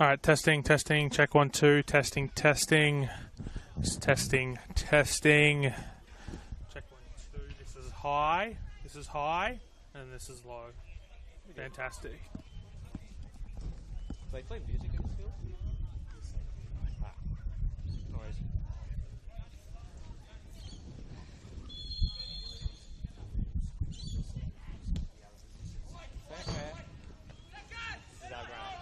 All right, testing, check 1, 2, testing. Just testing. Check 1, 2. This is high, and this is low. Fantastic. They play music in this field? No worries. Fair. This is our ground.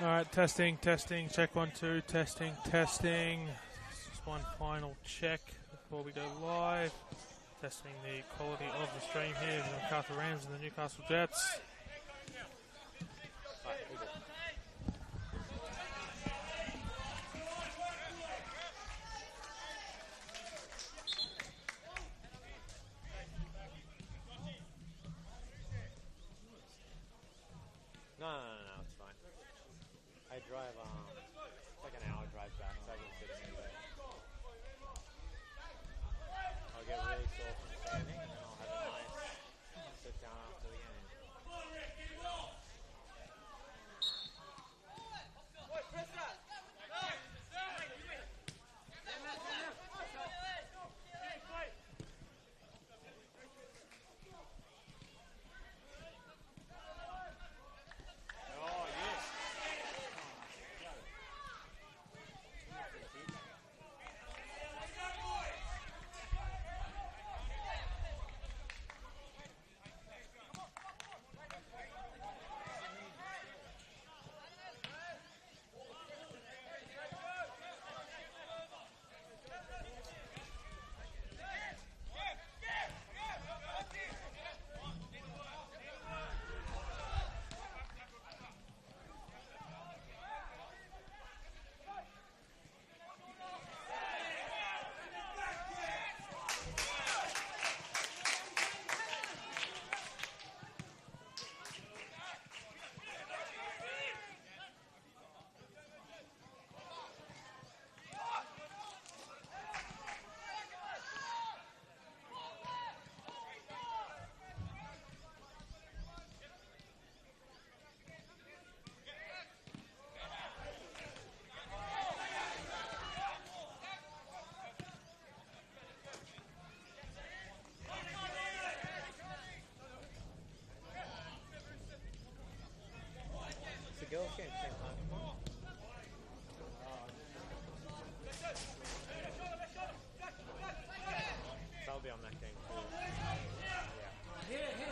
All right, testing, check 1, 2, testing. Just one final check before we go live. Testing the quality of the stream here, the Macarthur Rams and the Newcastle Jets. No, it's fine. I drive, it's like an hour drive back, so I can sit anyway. I'll get really sore from standing, and then I'll have a nice sit down after the game. Oh, yes! It's a girls' game, same time tomorrow. So I'll be on that game too. Yeah.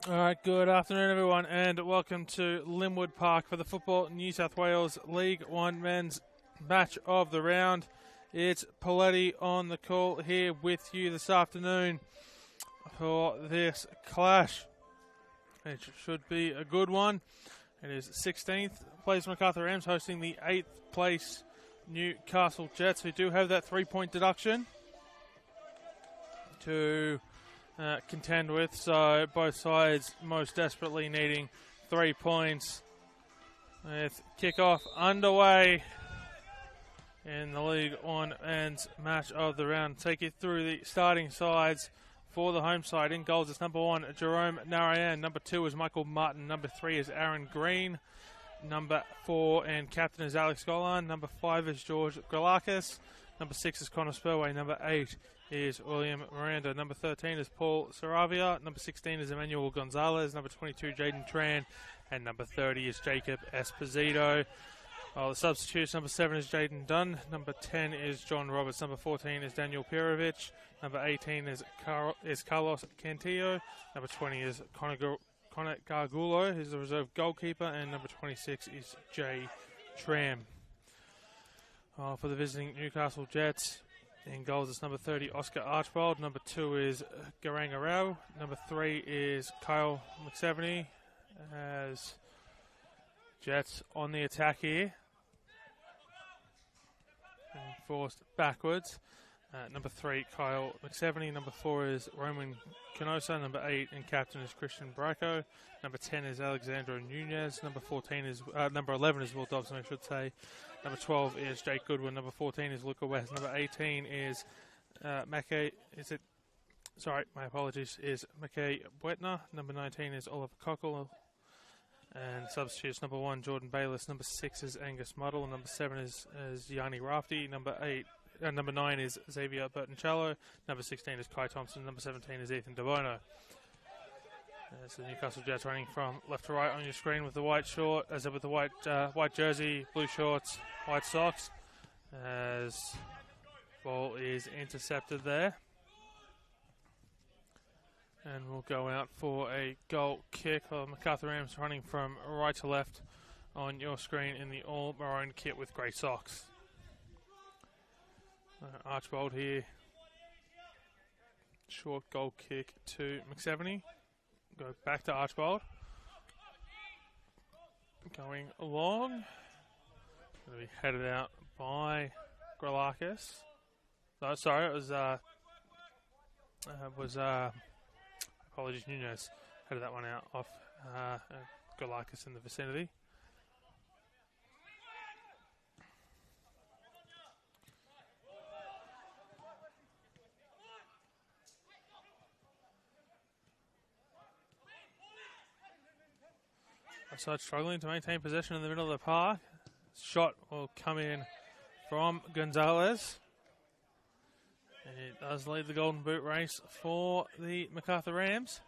All right, good afternoon, everyone, and welcome to Linwood Park for the Football New South Wales League One men's match of the round. It's Paletti on the call here with you this afternoon for this clash. It should be a good one. It is 16th place Macarthur Rams hosting the 8th place Newcastle Jets, who do have that 3-point deduction to contend with, so both sides most desperately needing 3 points. With kickoff underway in the League One men's match of the round. Take you through the starting sides for the home side. In goals, it's number 1, Jerome Narayan. Number 2 is Michael Martin. Number 3 is Aaron Green. Number 4 and captain is Alex Golan. Number 5 is George Gralakis. Number 6 is Connor Spurway. Number 8 is William Miranda. Number 13 is Paul Saravia. Number 16 is Emmanuel Gonzalez. Number 22, Jaden Tran. And number 30 is Jacob Esposito. The substitutes, number 7 is Jaden Dunn. Number 10 is John Roberts. Number 14 is Daniel Pirovich. Number 18 is Carlos Cantillo. Number 20 is Connor Gargulo, who's the reserve goalkeeper. And number 26 is Jay Tram. For the visiting Newcastle Jets, in goals, it's number 30, Oscar Archbold. Number 2 is Garanga Rao. Number 3 is Kyle McSeveny. As Jets on the attack here. And forced backwards. Number 3, Kyle McSeveny. Number 4 is Roman Canosa. Number 8 and captain is Christian Braco. Number 10 is Alexandro Nunez. Number 11 is Will Dobson, I should say. Number 12 is Jake Goodwin. Number 14 is Luca West. Number 18 is Mackay Buetna. Number 19 is Oliver Cockle. And substitutes, number 1, Jordan Bayless. Number 6 is Angus Muddle. Number 7 is Yanni Rafty. Number 9 is Xavier Bertoncello. Number 16 is Kai Thompson. Number 17 is Ethan DeBono. There's the Newcastle Jets running from left to right on your screen with the white white jersey, blue shorts, white socks. As ball is intercepted there. And we'll go out for a goal kick. Macarthur Rams running from right to left on your screen in the all maroon kit with grey socks. Archbold here. Short goal kick to McSeveny. Go back to Archbold. Going along. Going to be headed out by Gralakis. No, sorry, it was apologies, Nunez headed that one out off Gralakis in the vicinity. Outside struggling to maintain possession in the middle of the park. Shot will come in from Gonzalez. And it does lead the Golden Boot race for the Macarthur Rams.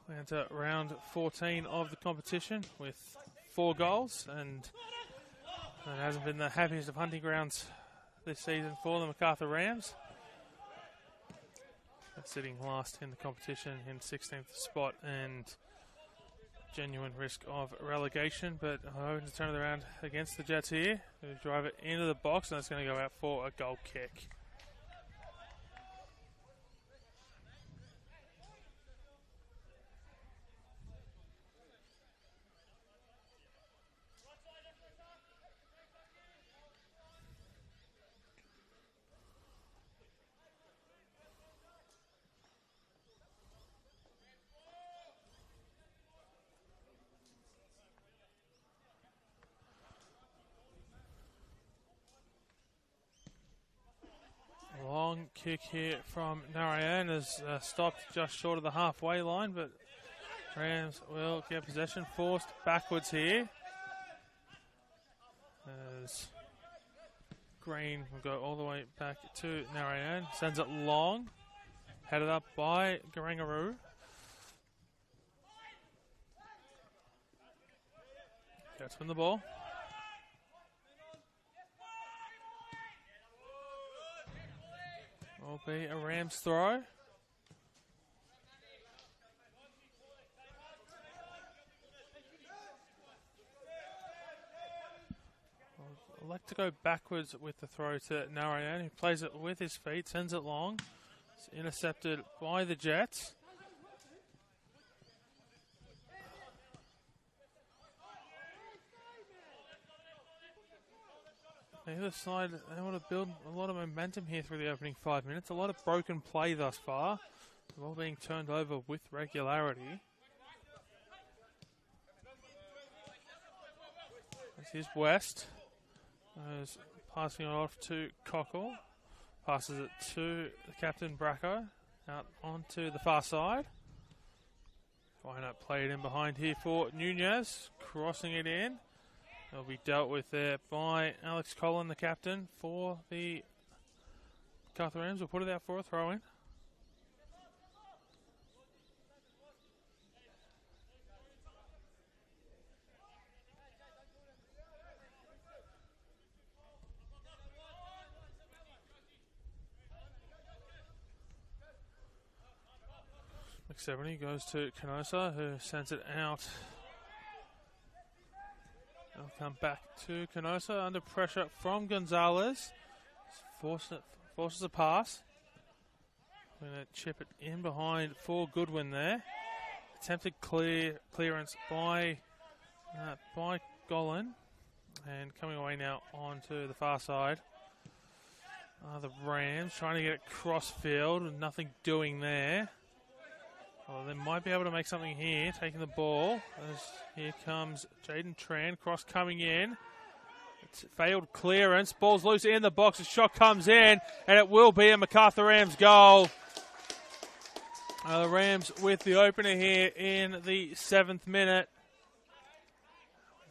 We enter round 14 of the competition with 4 goals, and it hasn't been the happiest of hunting grounds this season for the Macarthur Rams. Sitting last in the competition in 16th spot and genuine risk of relegation, but hoping to turn it around against the Jets here, who drive it into the box, and it's going to go out for a goal kick. Long kick here from Narayan is stopped just short of the halfway line, but Rams will get possession. Forced backwards here. As Green will go all the way back to Narayan. Sends it long. Headed up by Garangaroo. Gets from the ball. Will be a Rams throw. like to go backwards with the throw to Narayan, who plays it with his feet, sends it long. It's intercepted by the Jets. The other side, they want to build a lot of momentum here through the opening 5 minutes. A lot of broken play thus far. They're all being turned over with regularity. This is West. Passing it off to Cockle. Passes it to the captain, Bracco. Out onto the far side. Why not play it in behind here for Nunez. Crossing it in. It'll be dealt with there by Alex Collin, the captain, for the Macarthur Rams. We'll put it out for a throw-in. McSeventy goes to Canosa, who sends it out. They'll come back to Canosa under pressure from Gonzalez. Forces a pass. Going to chip it in behind for Goodwin there. Attempted clearance by Golan. And coming away now onto the far side. The Rams trying to get it cross field and nothing doing there. Well, they might be able to make something here, taking the ball. As here comes Jaden Tran, cross coming in. It's failed clearance, ball's loose in the box, a shot comes in, and it will be a Macarthur Rams goal. The Rams with the opener here in the 7th minute.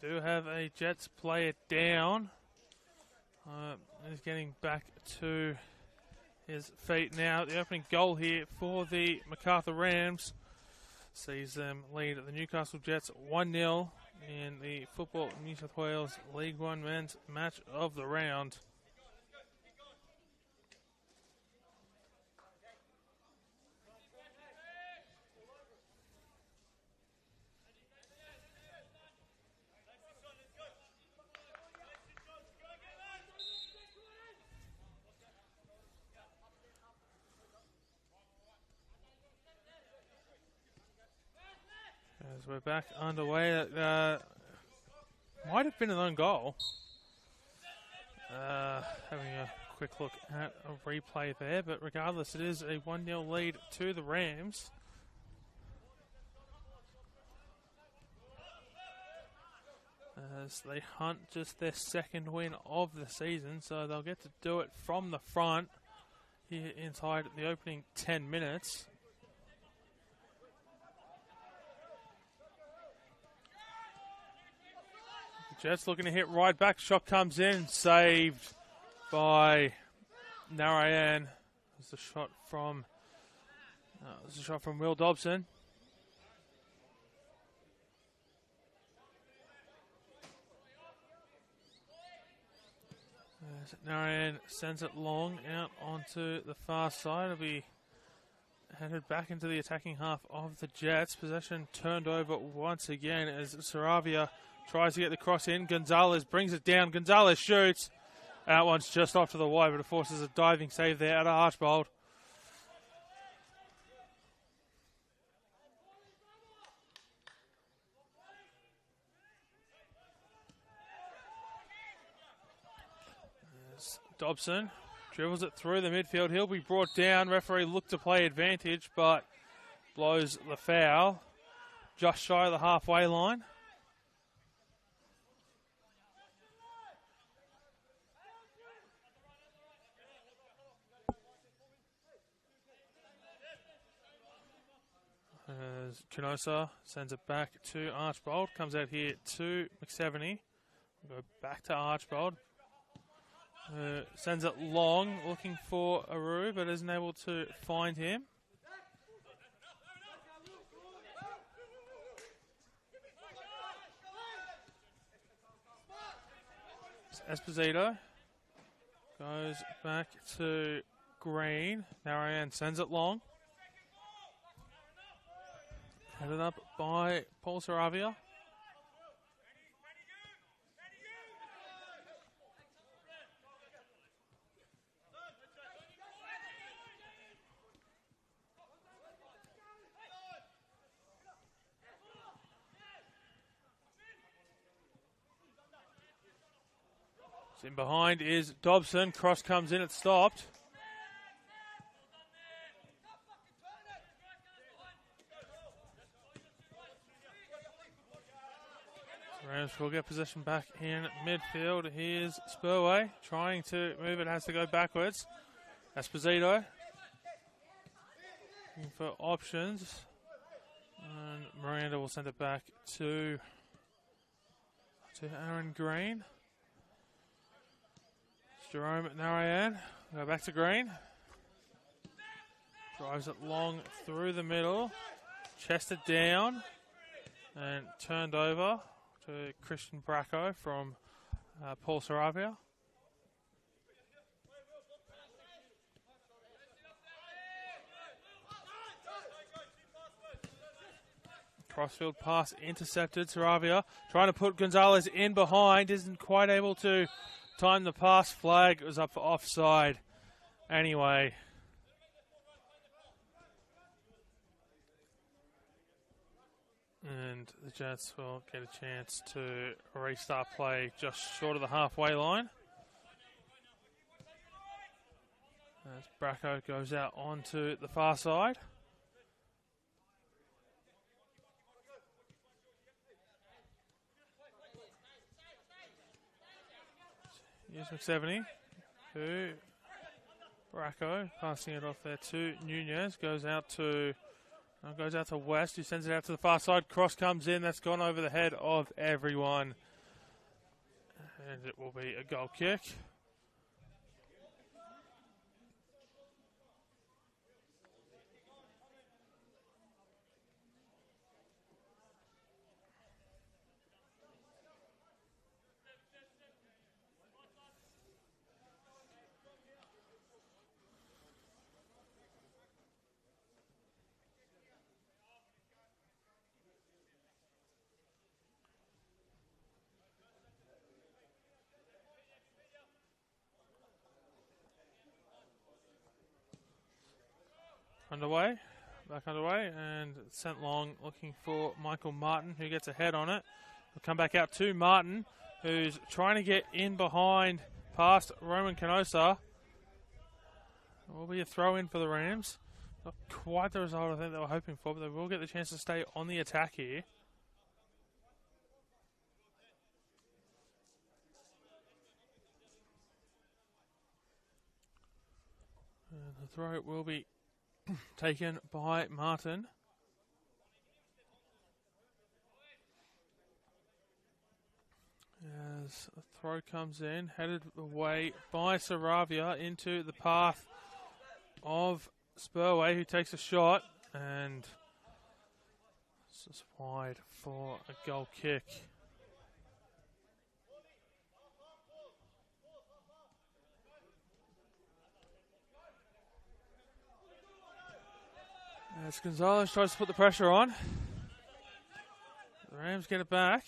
We do have a Jets player down. He's getting back to his feet now. The opening goal here for the Macarthur Rams sees them lead the Newcastle Jets 1-0 in the Football New South Wales League One men's match of the round. As we're back underway, might have been an own goal. Having a quick look at a replay there, but regardless, it is a 1-0 lead to the Rams. As they hunt just their 2nd win of the season, so they'll get to do it from the front here inside the opening 10 minutes. Jets looking to hit right back. Shot comes in, saved by Narayan. There's a shot from Will Dobson. As Narayan sends it long out onto the far side. It'll be headed back into the attacking half of the Jets. Possession turned over once again as Saravia tries to get the cross in. Gonzalez brings it down. Gonzalez shoots. That one's just off to the wide, but it forces a diving save there out of Archbold. There's Dobson dribbles it through the midfield. He'll be brought down. Referee looked to play advantage, but blows the foul just shy of the halfway line. As Canosa sends it back to Archbold. Comes out here to McSeventy. We'll go back to Archbold. Sends it long, looking for Aru, but isn't able to find him. Esposito goes back to Green. Narayan sends it long. Headed up by Paul Saravia. In behind is Dobson. Cross comes in. It's stopped. Rams will get possession back in midfield. Here's Spurway trying to move it. Has to go backwards. Esposito looking for options. And Miranda will send it back to Aaron Green. Jerome Narayan. Go back to Green. Drives it long through the middle. Chested down. And turned over to Christian Bracco from Paul Saravia. Crossfield pass intercepted. Saravia trying to put Gonzalez in behind. Isn't quite able to time the pass. Flag was up for offside. Anyway. And the Jets will get a chance to restart play just short of the halfway line. As Bracco goes out onto the far side. Here's McSeveny, who Bracco passing it off there to Nunez, goes out to West, who sends it out to the far side. Cross comes in, that's gone over the head of everyone, and it will be a goal kick. Back underway, and sent long looking for Michael Martin, who gets a head on it. We'll come back out to Martin, who's trying to get in behind past Roman Canosa. It will be a throw in for the Rams. Not quite the result I think they were hoping for, but they will get the chance to stay on the attack here. And the throw will be taken by Martin. As a throw comes in, headed away by Saravia into the path of Spurway, who takes a shot, and it's just wide for a goal kick. As Gonzalez tries to put the pressure on. The Rams get it back.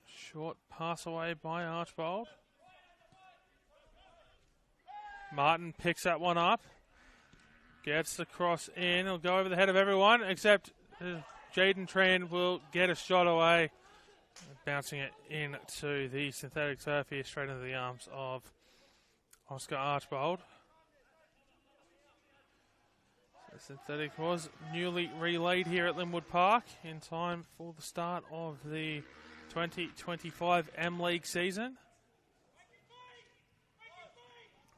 Short pass away by Archbold. Martin picks that one up. Gets the cross in. He'll go over the head of everyone, except Jaden Tran will get a shot away. Bouncing it into the synthetic turf here, straight into the arms of Oscar Archbold. The synthetic was newly relayed here at Linwood Park in time for the start of the 2025 M-League season.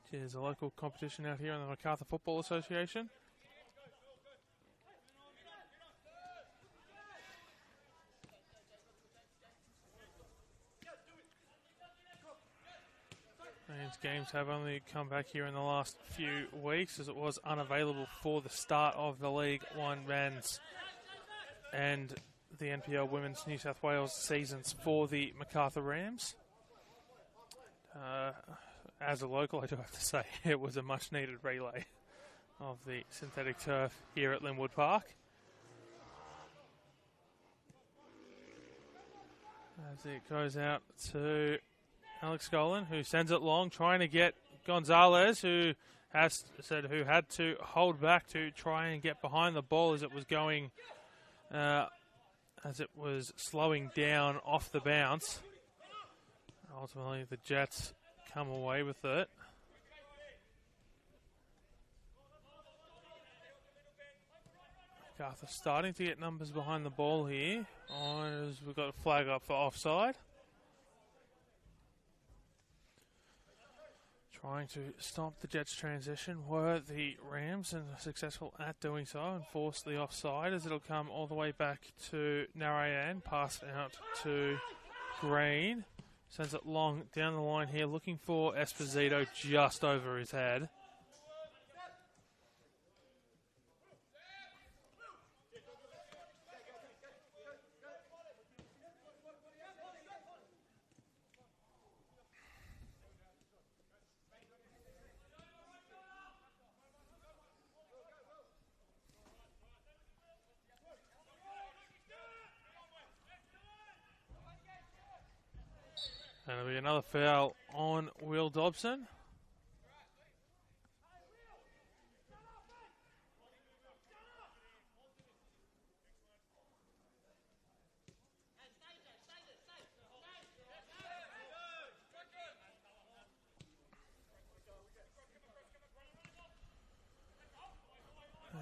Which is a local competition out here in the Macarthur Football Association. These games have only come back here in the last few weeks, as it was unavailable for the start of the League One men's and the NPL Women's New South Wales seasons for the Macarthur Rams. As a local, I do have to say, it was a much-needed relay of the synthetic turf here at Linwood Park. As it goes out to Alex Golan, who sends it long, trying to get Gonzalez, who who had to hold back to try and get behind the ball as it was going, as it was slowing down off the bounce. Ultimately, the Jets come away with it. Macarthur starting to get numbers behind the ball here. As we've got a flag up for offside. Trying to stop the Jets' transition were the Rams, and successful at doing so, and force the offside as it'll come all the way back to Narayan, pass out to Green. Sends it long down the line here, looking for Esposito just over his head. And there'll be another foul on Will Dobson.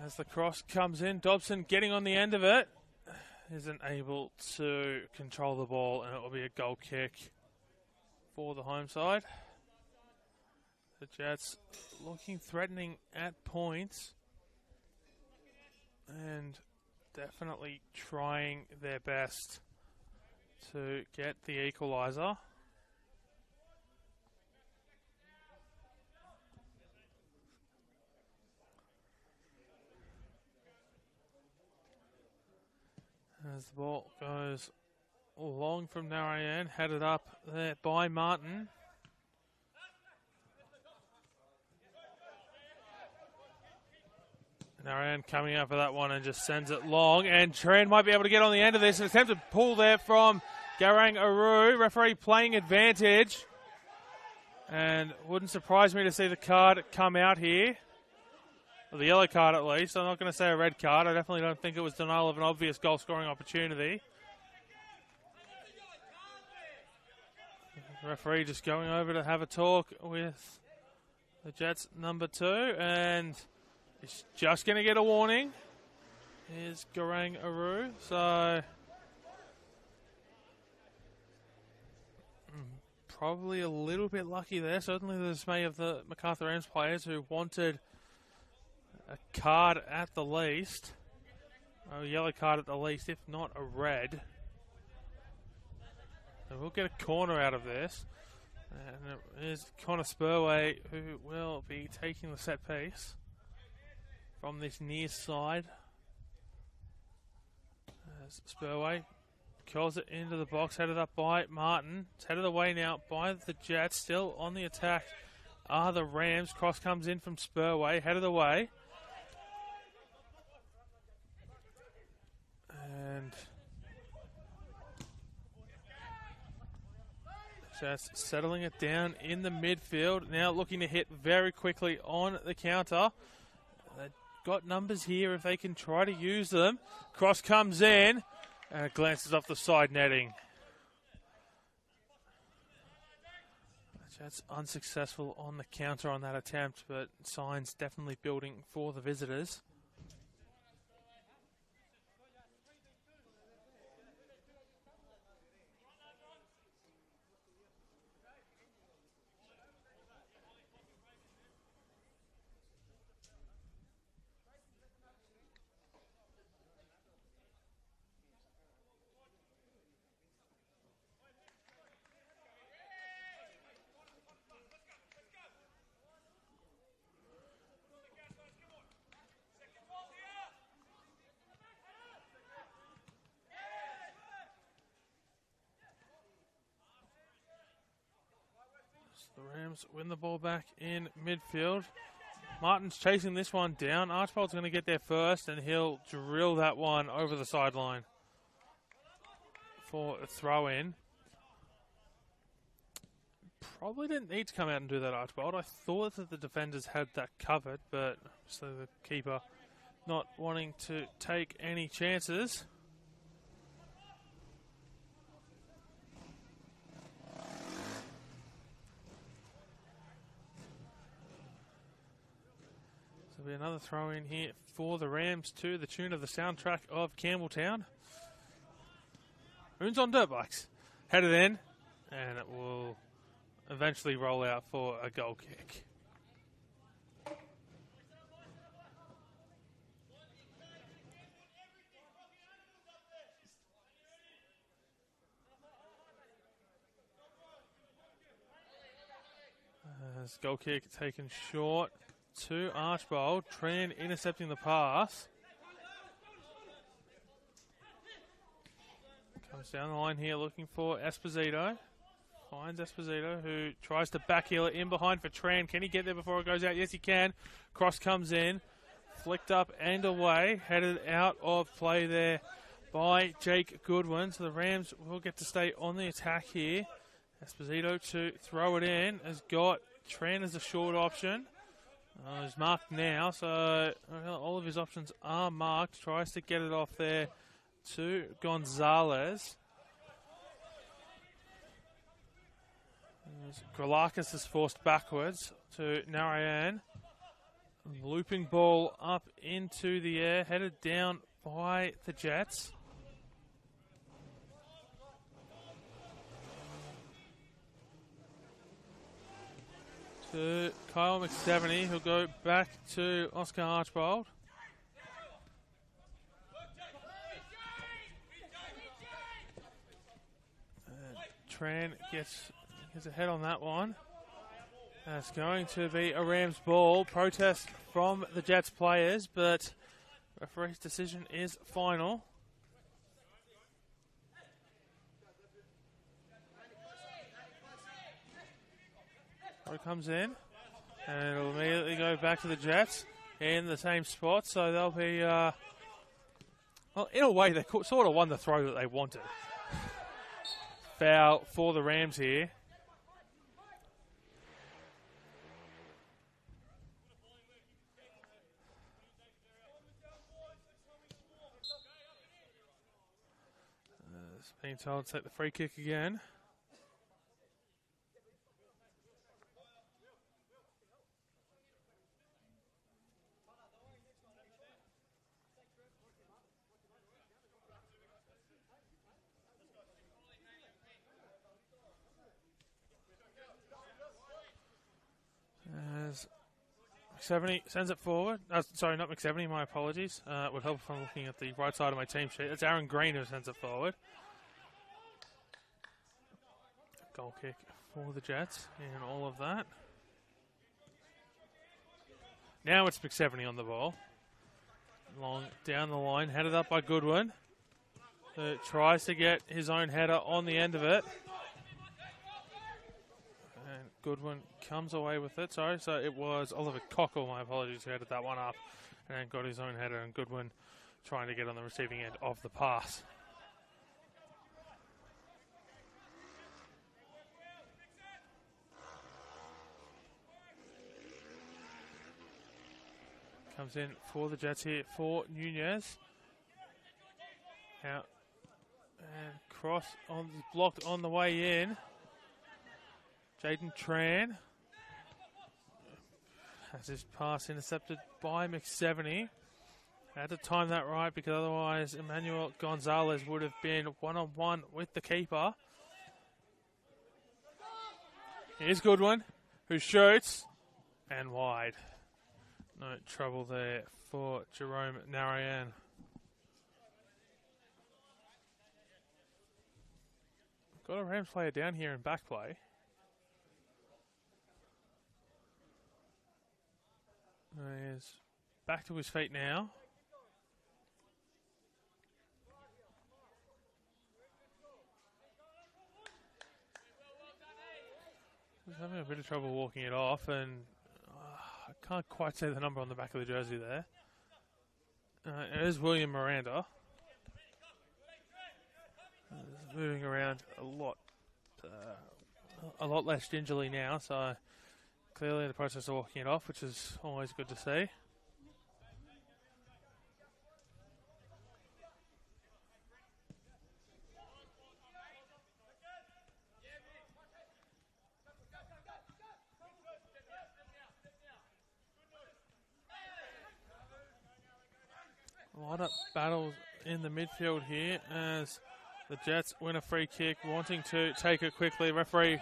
As the cross comes in, Dobson getting on the end of it, isn't able to control the ball, and it will be a goal kick for the home side. The Jets looking threatening at points and definitely trying their best to get the equaliser. As the ball goes long from Narayan, headed up there by Martin. Narayan coming out for that one and just sends it long, and Tran might be able to get on the end of this. An attempted pull there from Garang Aru. Referee playing advantage, and wouldn't surprise me to see the card come out here. Well, the yellow card at least. I'm not going to say a red card. I definitely don't think it was denial of an obvious goal scoring opportunity. The referee just going over to have a talk with the Jets number 2, and he's just going to get a warning. Here's Garang Aru. So probably a little bit lucky there. Certainly the dismay of the Macarthur Rams players who wanted a card at the least, a yellow card at the least, if not a red. And we'll get a corner out of this. And it is Connor Spurway who will be taking the set piece from this near side. As Spurway curls it into the box, headed up by Martin. It's headed away now by the Jets. Still on the attack are the Rams. Cross comes in from Spurway, headed away. And just settling it down in the midfield. Now looking to hit very quickly on the counter. They've got numbers here if they can try to use them. Cross comes in and it glances off the side netting. That's unsuccessful on the counter on that attempt, but signs definitely building for the visitors. The Rams win the ball back in midfield. Martin's chasing this one down. Archbold's going to get there first, and he'll drill that one over the sideline for a throw-in. probably didn't need to come out and do that, Archibald. I thought that the defenders had that covered, but so the keeper not wanting to take any chances. So there'll be another throw in here for the Rams to the tune of the soundtrack of Campbelltown. Moon's on dirt bikes. Headed in, and it will eventually roll out for a goal kick. As goal kick taken short to Archibald. Tran intercepting the pass. Comes down the line here looking for Esposito. Finds Esposito, who tries to backheel it in behind for Tran. Can he get there before it goes out? Yes, he can. Cross comes in. Flicked up and away. Headed out of play there by Jake Goodwin. So the Rams will get to stay on the attack here. Esposito to throw it in. Has got Tran as a short option. He's marked now, so all of his options are marked. Tries to get it off there to Gonzalez. Gralakis is forced backwards to Narayan. Looping ball up into the air, headed down by the Jets. To Kyle McSteveney, who'll go back to Oscar Archibald. Tran gets ahead on that one. That's going to be a Rams ball. Protest from the Jets players, but referee's decision is final. It comes in, and it'll immediately go back to the Jets in the same spot. So they'll be, well, in a way, they sort of won the throw that they wanted. Foul for the Rams here. It's being told to take the free kick again. As McSteveney sends it forward. Sorry, not McSteveney, my apologies. It would help if I'm looking at the right side of my team sheet. It's Aaron Green who sends it forward. Goal kick for the Jets and all of that. Now it's McSteveney on the ball. Long down the line, headed up by Goodwin. Tries to get his own header on the end of it. And Goodwin comes away with it. Sorry, so it was Oliver Cockle, my apologies, who headed that one up and got his own header, and Goodwin trying to get on the receiving end of the pass. Comes in for the Jets here for Nunez. Out and cross on blocked on the way in. Jaden Tran has his pass intercepted by McSteveney. Had to time that right because otherwise Emmanuel Gonzalez would have been one-on-one with the keeper. Here's Goodwin, who shoots and wide. No trouble there for Jerome Narayan. Got a Rams player down here in back play. He's back to his feet now. He's having a bit of trouble walking it off, and I can't quite see the number on the back of the jersey there. It is William Miranda. Moving around a lot. a lot less gingerly now, so clearly in the process of walking it off, which is always good to see. A lot of battles in the midfield here as the Jets win a free kick, wanting to take it quickly. Referee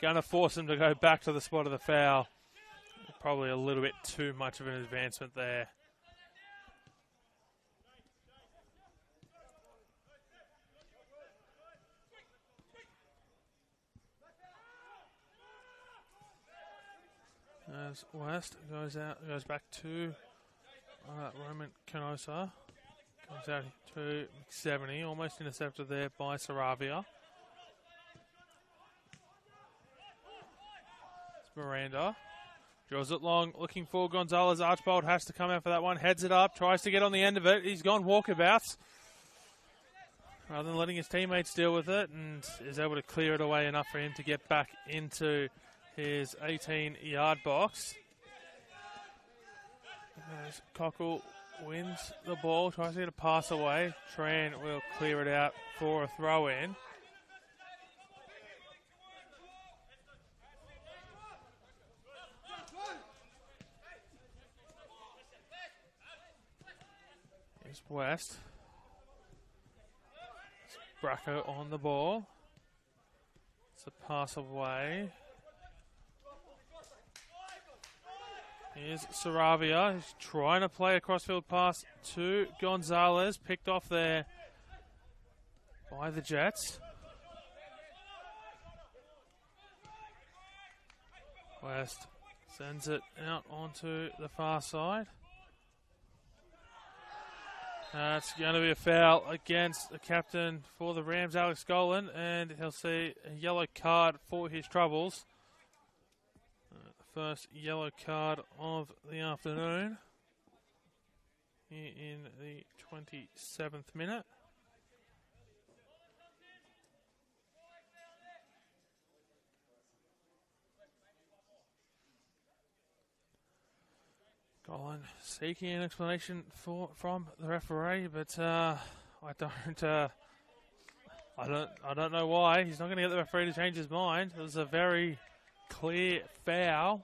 going to force them to go back to the spot of the foul. Probably a little bit too much of an advancement there. As West goes back to Roman Canosa. Comes out to 70, almost intercepted there by Saravia. It's Miranda. Draws it long, looking for Gonzalez. Archibald has to come out for that one. Heads it up, tries to get on the end of it. He's gone walkabouts. Rather than letting his teammates deal with it, and is able to clear it away enough for him to get back into his 18-yard box. As Cockle wins the ball, tries to get a pass away. Tran will clear it out for a throw-in. Here's West. Bracco on the ball. It's a pass away. Here's Saravia. He's trying to play a crossfield pass to Gonzalez. Picked off there by the Jets. West sends it out onto the far side. It's going to be a foul against the captain for the Rams, Alex Golan, and he'll see a yellow card for his troubles. First yellow card of the afternoon here in the 27th minute. Golan seeking an explanation from the referee, but I don't know why. He's not going to get the referee to change his mind. It was a very clear foul.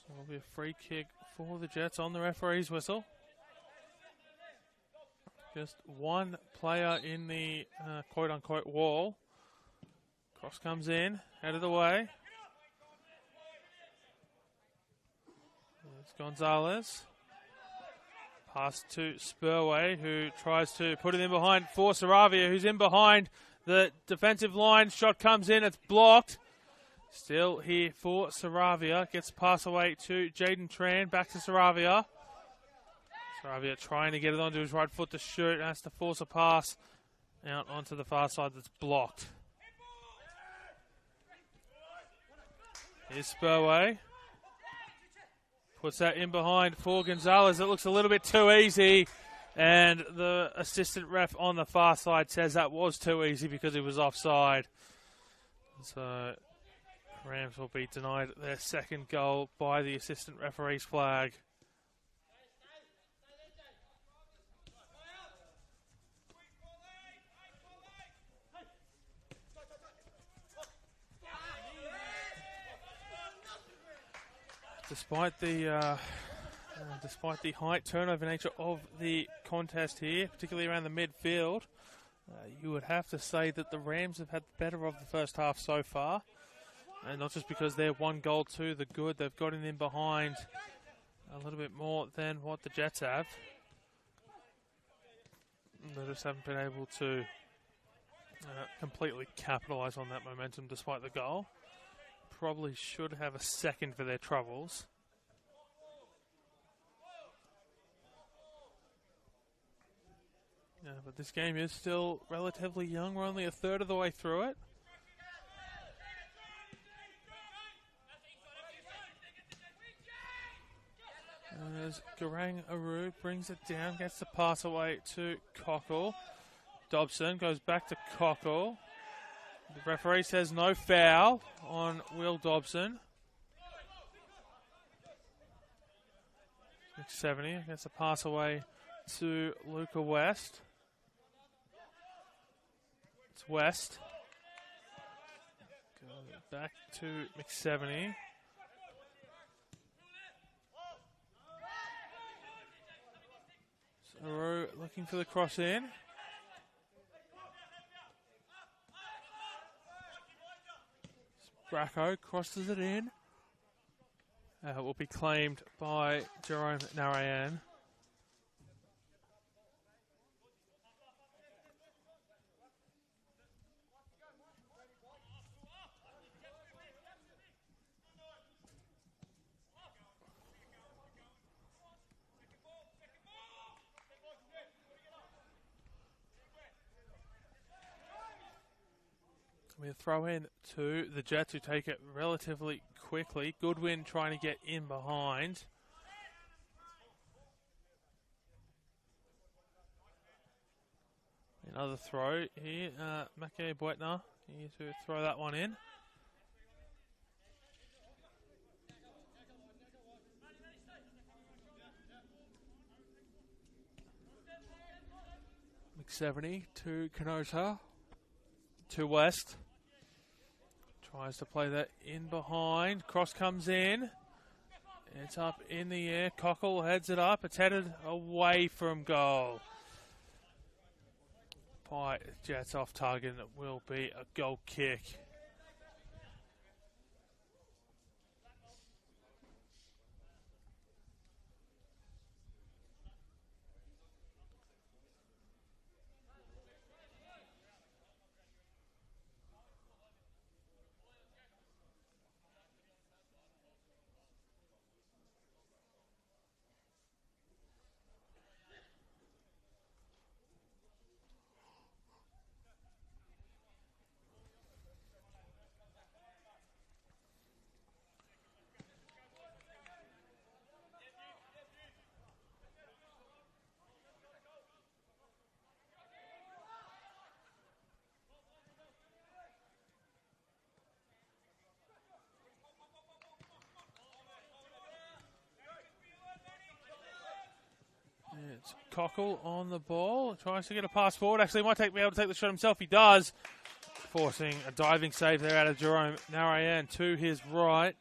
So it'll be a free kick for the Jets on the referee's whistle. Just one player in the quote-unquote wall. Cross comes in, out of the way. It's Gonzalez. Pass to Spurway, who tries to put it in behind for Saravia, who's in behind the defensive line. Shot comes in, it's blocked. Still here for Saravia. Gets pass away to Jaden Tran. Back to Saravia. Saravia trying to get it onto his right foot to shoot. Has to force a pass out onto the far side that's blocked. Here's Spurway. Puts that in behind for Gonzalez. It looks a little bit too easy. And the assistant ref on the far side says that was too easy because he was offside. So Rams will be denied their second goal by the assistant referee's flag. Despite the high turnover nature of the contest here, particularly around the midfield, you would have to say that the Rams have had the better of the first half so far. And not just because they're one goal to the good, they've gotten in behind a little bit more than what the Jets have. They just haven't been able to completely capitalise on that momentum despite the goal. Probably should have a second for their troubles. Yeah, but this game is still relatively young. We're only a third of the way through it. And as Garang Aru brings it down, gets the pass away to Cockle. Dobson goes back to Cockle. The referee says no foul on Will Dobson. 70 gets a pass away to Luca West. It's West. Go back to McSeveny. Saru looking for the cross in. Bracco crosses it in. Will be claimed by Jerome Narayan. We throw in to the Jets, who take it relatively quickly. Goodwin trying to get in behind. Another throw here. Mackay Boetner here to throw that one in. McSeveny to Canota. To West. Tries to play that in behind. Cross comes in. It's up in the air. Cockle heads it up. It's headed away from goal. By Jets off target, and it will be a goal kick. It's Cockle on the ball. Tries to get a pass forward. Actually, might be able to take the shot himself. He does. Forcing a diving save there out of Jerome Narayan to his right.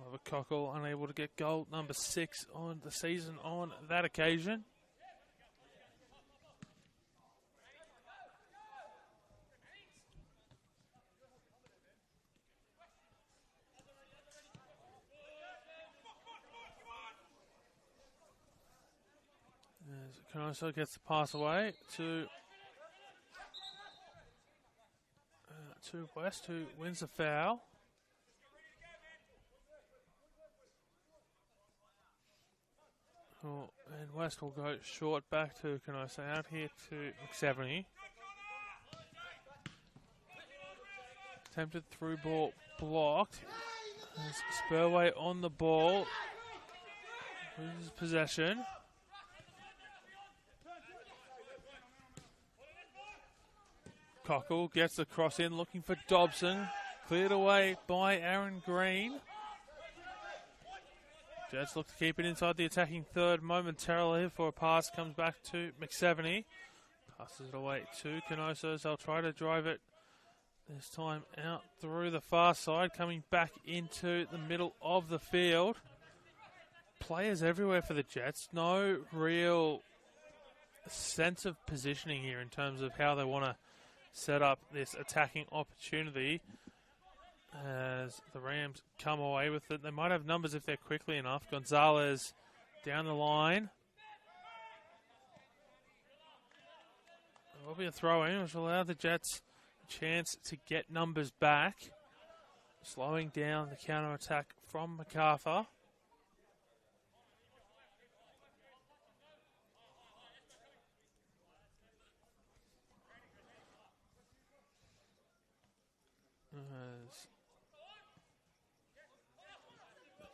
Oliver Cockle unable to get goal number 6 on the season on that occasion. Canoso gets the pass away to West, who wins the foul. Oh, and West will go short back to Canoso, out here to McSeveny. Attempted through ball blocked. There's Spurway on the ball. Loses possession. Cockle gets the cross in, looking for Dobson. Cleared away by Aaron Green. Jets look to keep it inside the attacking third momentarily before a pass comes back to McSeveny. Passes it away to Canoso. They'll try to drive it this time out through the far side, coming back into the middle of the field. Players everywhere for the Jets. No real sense of positioning here in terms of how they want to set up this attacking opportunity as the Rams come away with it. They might have numbers if they're quickly enough. Gonzalez down the line. There will be a throw-in, which will allow the Jets a chance to get numbers back, slowing down the counter-attack from Macarthur.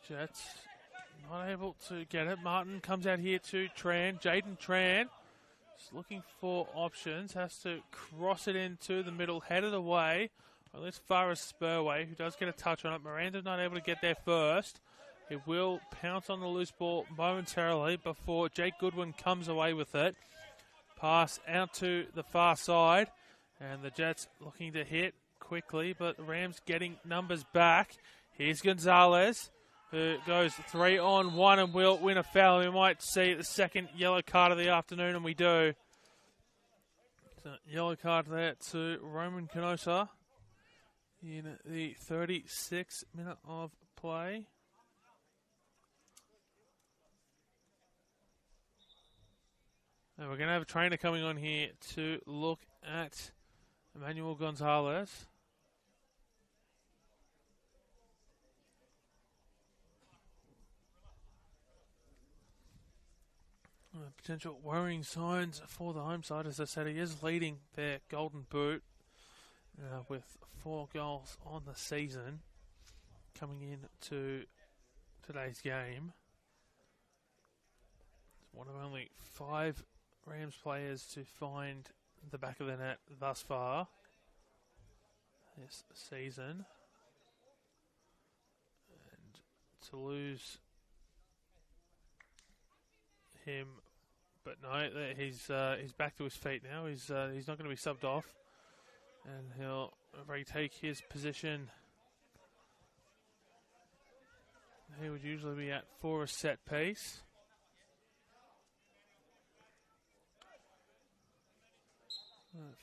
Jets not able to get it. Martin comes out here to Tran. Jaden Tran Just looking for options. Has to cross it into the middle, headed away. Well, as far as Spurway, who does get a touch on it. Miranda not able to get there first. He will pounce on the loose ball momentarily before Jake Goodwin comes away with it. Pass out to the far side. And the Jets looking to hit quickly, but the Rams getting numbers back. Here's Gonzalez, who goes 3-on-1 and will win a foul. We might see the second yellow card of the afternoon, and we do. So yellow card there to Roman Canosa in the 36th minute of play. And we're going to have a trainer coming on here to look at Emmanuel Gonzalez. Potential worrying signs for the home side. As I said, he is leading their Golden Boot with 4 goals on the season coming into today's game. One of only 5 Rams players to find the back of the net thus far this season. And to lose him, but no, he's back to his feet now. He's not going to be subbed off, and he'll retake his position. He would usually be at for a set piece.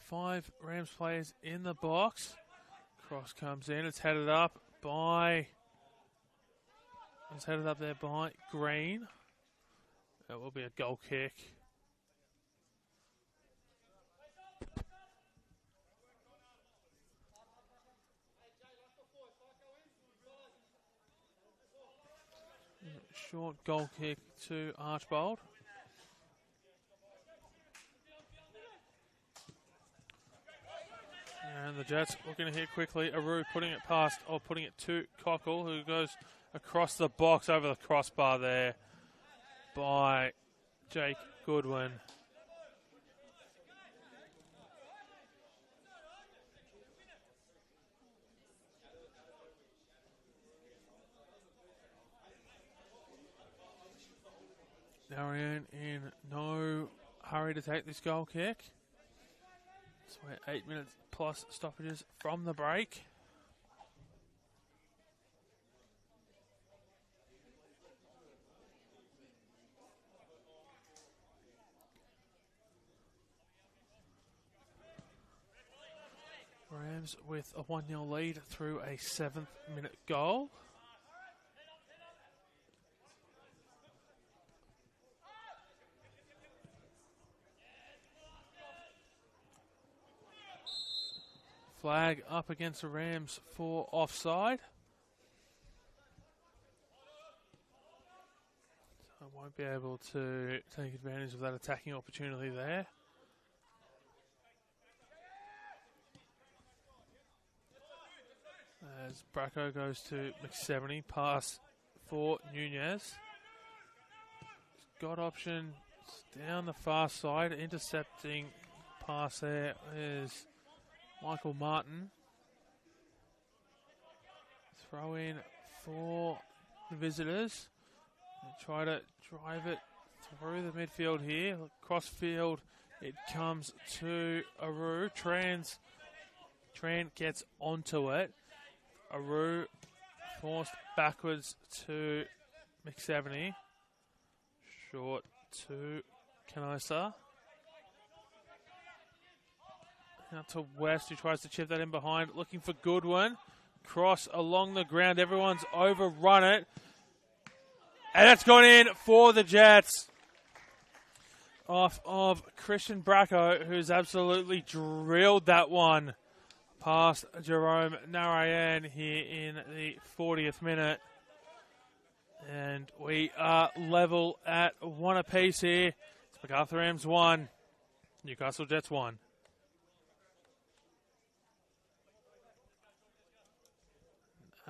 Five Rams players in the box. Cross comes in. It's headed up by. It's headed up there by Green. That will be a goal kick. Short goal kick to Archbold. And the Jets looking to hit quickly. Aru putting it past, or putting it to Cockle, who goes across the box over the crossbar there by Jake Goodwin. Darian in no hurry to take this goal kick. So we're 8 minutes plus stoppages from the break. Rams with a 1-0 lead through a 7th minute goal. Flag up against the Rams for offside. So I won't be able to take advantage of that attacking opportunity there. As Bracco goes to McSeventy, pass for Nunez. Got option down the far side, intercepting pass there is Michael Martin. Throw in for the visitors. They try to drive it through the midfield here. Cross field, it comes to Aru. Tran gets onto it. Aru forced backwards to McSeventy. Short to Canosa. Out to West, who tries to chip that in behind, looking for Goodwin. Cross along the ground, everyone's overrun it. And that's gone in for the Jets. Off of Christian Bracco, who's absolutely drilled that one past Jerome Narayan here in the 40th minute. And we are level at 1 apiece here. It's Macarthur Rams 1, Newcastle Jets 1.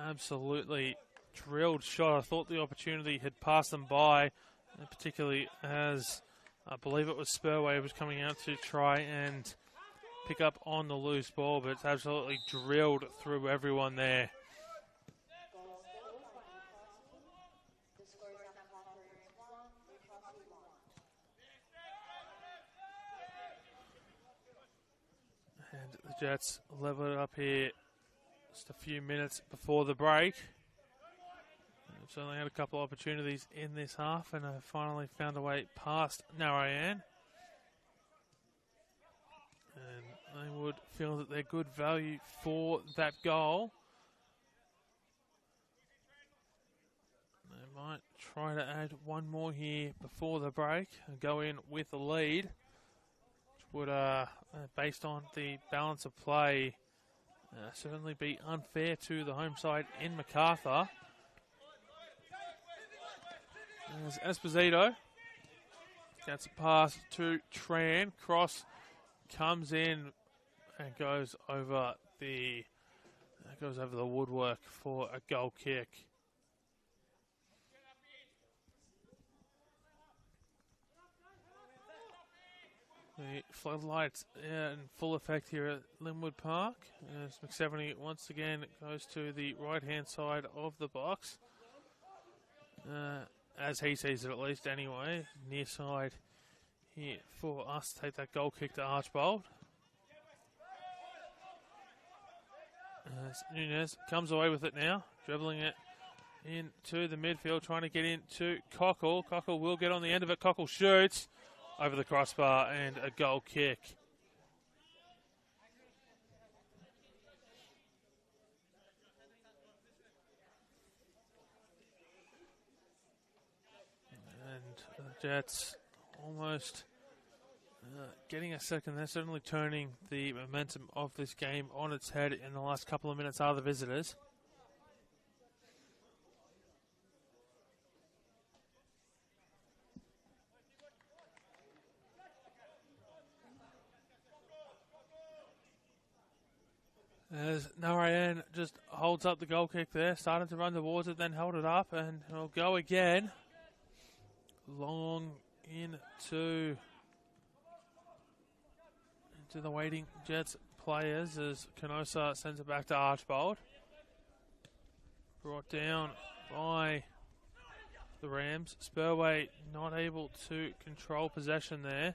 Absolutely drilled shot. I thought the opportunity had passed them by, particularly as I believe it was Spurway was coming out to try and pick up on the loose ball, but it's absolutely drilled through everyone there. And the Jets level it up here just a few minutes before the break. They've certainly had a couple of opportunities in this half and have finally found a way past Narayan. And they would feel that they're good value for that goal. They might try to add one more here before the break and go in with the lead, which would, based on the balance of play, certainly be unfair to the home side in Macarthur. There's Esposito. Gets a pass to Tran. Cross comes in and goes over the woodwork for a goal kick. The floodlights in full effect here at Linwood Park. As McSeveny once again goes to the right-hand side of the box. As he sees it, at least anyway. Near side here for us to take that goal kick to Archbold. As Nunez comes away with it now, dribbling it into the midfield, trying to get into Cockle. Cockle will get on the end of it. Cockle shoots over the crossbar and a goal kick. And the Jets almost getting a second. They're certainly turning the momentum of this game on its head in the last couple of minutes are the visitors. As Narayan just holds up the goal kick there, started to run towards it, then held it up, and it'll go again. Long into the waiting Jets players as Canosa sends it back to Archbold. Brought down by the Rams. Spurway not able to control possession there.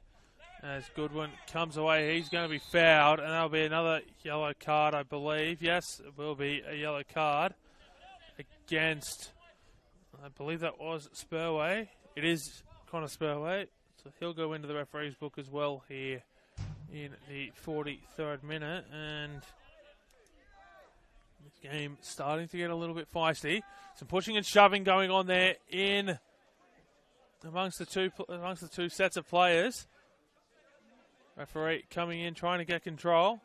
As Goodwin comes away, he's going to be fouled, and that'll be another yellow card, I believe. Yes, it will be a yellow card against, I believe that was Spurway. It is Connor Spurway, so he'll go into the referee's book as well here in the 43rd minute, and this game starting to get a little bit feisty. Some pushing and shoving going on there in amongst the two sets of players. Referee coming in, trying to get control.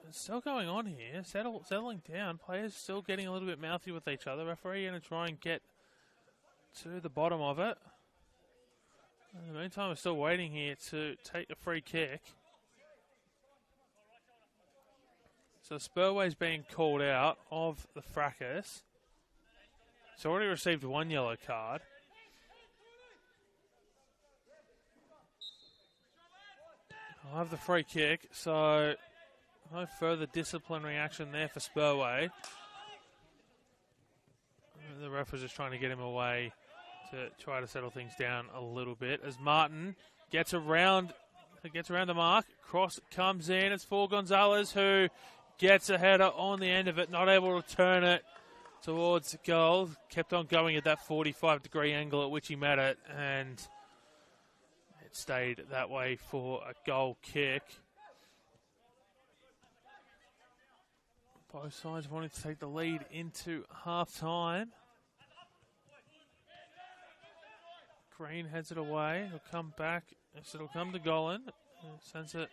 It's still going on here. Settling down. Players still getting a little bit mouthy with each other. Referee going to try and get to the bottom of it. In the meantime, we're still waiting here to take a free kick. So Spurway's being called out of the fracas. He's already received one yellow card. I'll have the free kick, so no further disciplinary action there for Spurway. The ref was just trying to get him away to try to settle things down a little bit. As Martin gets around the mark, cross comes in. It's for Gonzalez, who gets a header on the end of it, not able to turn it towards goal. Kept on going at that 45-degree angle at which he met it, and it stayed that way for a goal kick. Both sides wanting to take the lead into half-time. Green heads it away. He'll come back. It'll come to Golan. Sends it.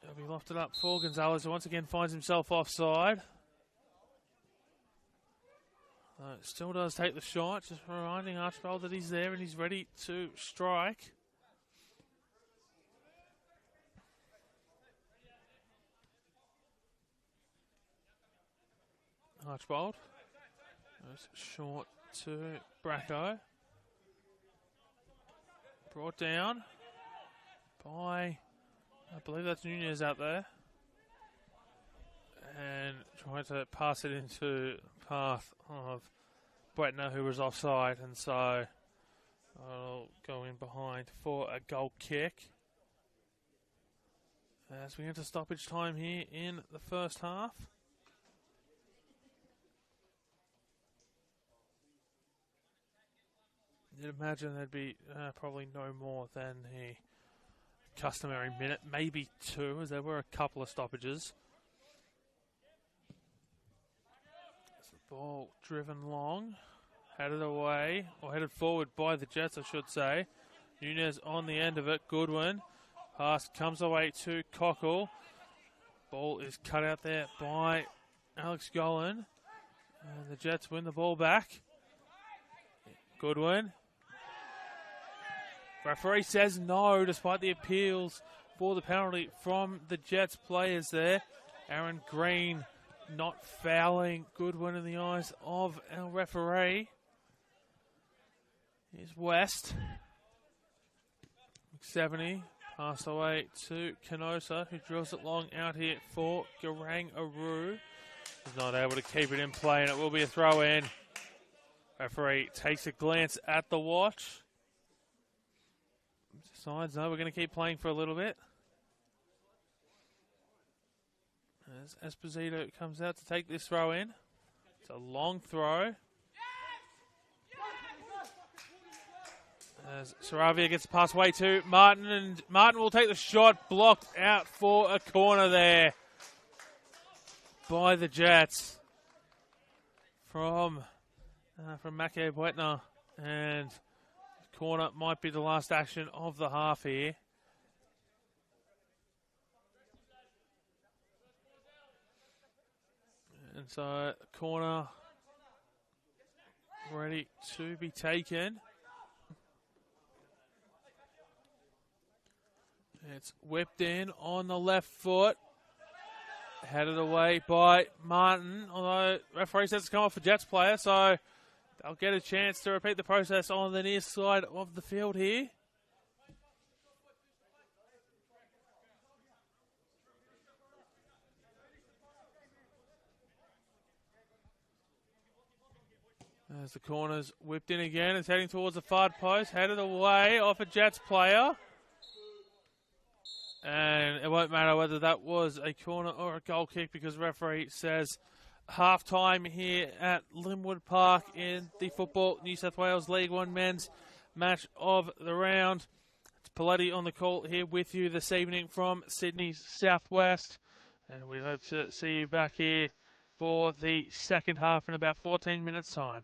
It'll be lofted up for Gonzalez, who once again finds himself offside. Still does take the shot, just reminding Archbold that he's there and he's ready to strike. Archbold Goes short to Bracco. Brought down by, I believe that's Nunez out there. And trying to pass it into the path of Bretner, who was offside. And so I'll go in behind for a goal kick. As we enter stoppage time here in the first half. You'd imagine there'd be probably no more than the customary minute, maybe 2, as there were a couple of stoppages. As the ball driven long, headed away, or headed forward by the Jets, I should say. Nunez on the end of it, Goodwin. Pass comes away to Cockle. Ball is cut out there by Alex Golan. And the Jets win the ball back. Goodwin. Referee says no, despite the appeals for the penalty from the Jets players there. Aaron Green not fouling Goodwin in the eyes of our referee. Here's West. 70. Pass away to Canosa, who drills it long out here for Garang Aru. He's not able to keep it in play, and it will be a throw in. Referee takes a glance at the watch. Decides, no, we're going to keep playing for a little bit. As Esposito comes out to take this throw in. It's a long throw. As Saravia gets the pass away to Martin, and Martin will take the shot, blocked out for a corner there by the Jets from Mackie Bretner, and corner might be the last action of the half here. And so corner ready to be taken. It's whipped in on the left foot. Headed away by Martin, although referee says it's come off a Jets player, so they'll get a chance to repeat the process on the near side of the field here. As the corner's whipped in again, it's heading towards the far post, headed away off a Jets player. And it won't matter whether that was a corner or a goal kick, because the referee says half-time here at Linwood Park in the Football New South Wales League One men's match of the round. It's Paletti on the call here with you this evening from Sydney's Southwest. And we hope to see you back here for the second half in about 14 minutes' time.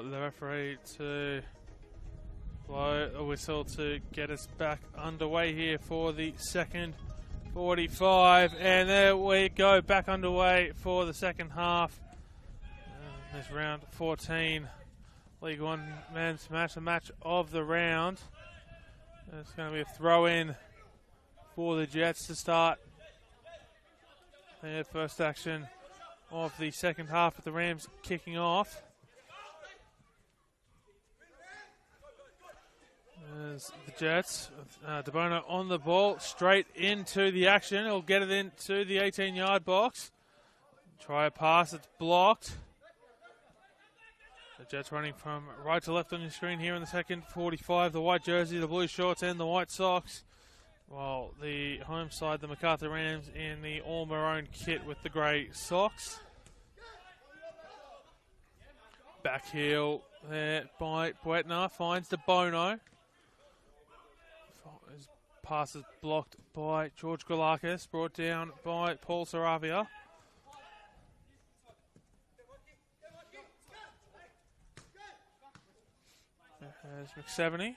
for the referee to blow a whistle to get us back underway here for the second 45. And there we go, back underway for the second half. This round 14 League One men's match, the match of the round. It's going to be a throw-in for the Jets to start their first action of the second half, with the Rams kicking off. There's the Jets. DeBono on the ball, straight into the action. He'll get it into the 18-yard box. Try a pass, it's blocked. The Jets running from right to left on your screen here in the second 45. The white jersey, the blue shorts, and the white socks. While the home side, the Macarthur Rams, in the all-maroon kit with the grey socks. Back heel there by Buetner, finds DeBono. His pass is blocked by George Goulakis, brought down by Paul Saravia. There's McSeveny.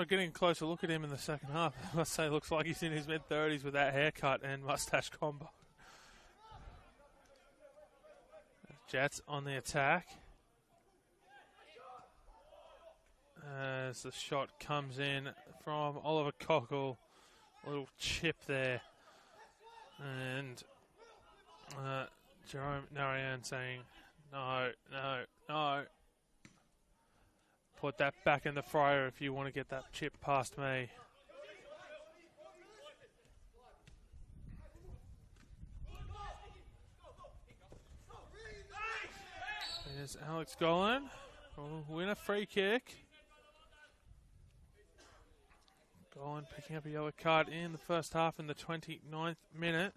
Getting a closer look at him in the second half. I must say, looks like he's in his mid-30s with that haircut and mustache combo. Jets on the attack. As the shot comes in from Oliver Cockle. A little chip there. And Jerome Narayan saying, no, no, no. Put that back in the fryer if you want to get that chip past me. There's Alex Golan. Will win a free kick. Golan picking up a yellow card in the first half in the 29th minute.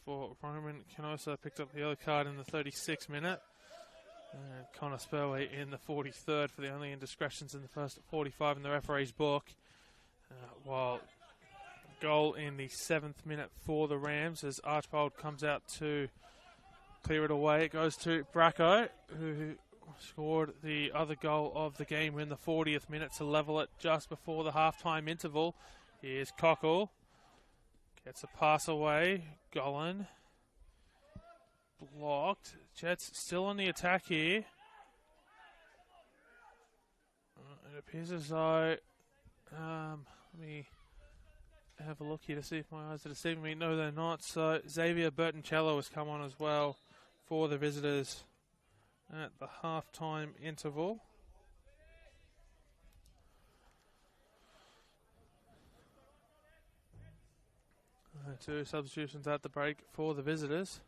For Roman Canosa picked up the yellow card in the 36th minute. Connor Spurway in the 43rd for the only indiscretions in the first 45 in the referee's book. While goal in the 7th minute for the Rams as Archbold comes out to clear it away. It goes to Bracco, who scored the other goal of the game in the 40th minute to level it just before the halftime interval. Here's Cockle. Gets a pass away. Golan. Blocked. Jets still on the attack here. It appears as though... let me have a look here to see if my eyes are deceiving me. No, they're not. So Xavier Bertoncello has come on as well for the visitors at the halftime interval. Two substitutions at the break for the visitors.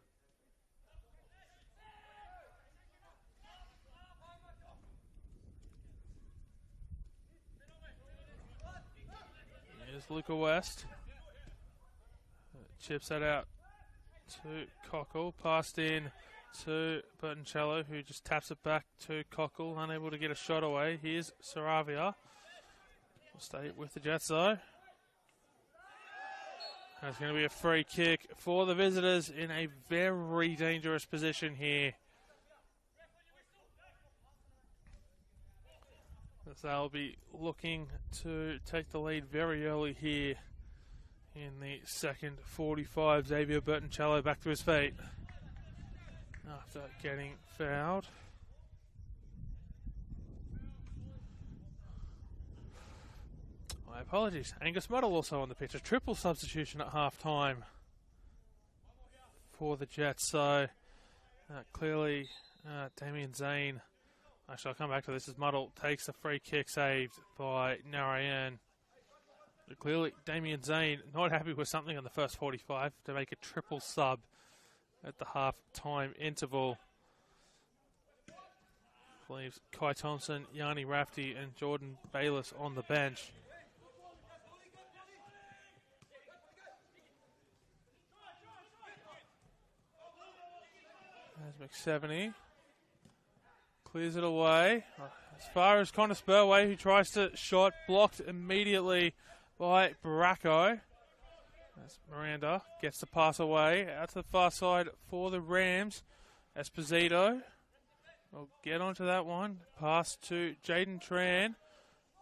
Here's Luca West. Chips that out to Cockle. Passed in to Bertoncello, who just taps it back to Cockle, unable to get a shot away. Here's Saravia. We'll stay with the Jets though. It's going to be a free kick for the visitors in a very dangerous position here. As they'll be looking to take the lead very early here in the second 45. Xavier Bertoncello back to his feet after getting fouled. My apologies. Angus Muddle also on the pitch. A triple substitution at half-time for the Jets. So clearly Damien Zane, actually I'll come back to this as Muddle takes the free kick saved by Narayan. But clearly Damien Zane not happy with something on the first 45 to make a triple sub at the half-time interval. Leaves Kai Thompson, Yanni Rafty and Jordan Bayless on the bench. There's McSeveny. Clears it away. As far as Connor Spurway, who tries to shot, blocked immediately by Bracco. As Miranda gets the pass away out to the far side for the Rams. Esposito will get onto that one. Pass to Jaden Tran.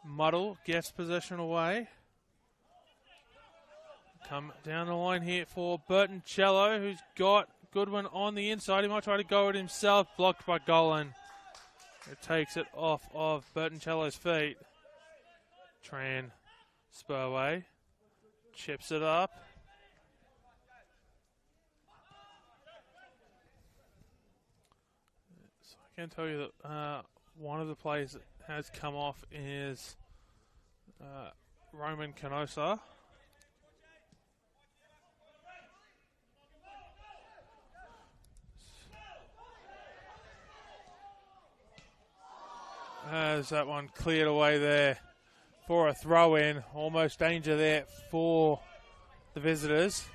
Muddle gets possession away. Come down the line here for Burton Cello, who's got Goodwin on the inside. He might try to go it himself. Blocked by Golan. It takes it off of Burton Cello's feet. Tran Spurway chips it up. So I can tell you that one of the players that has come off is Roman Canosa. As that one cleared away there for a throw-in. Almost danger there for the visitors.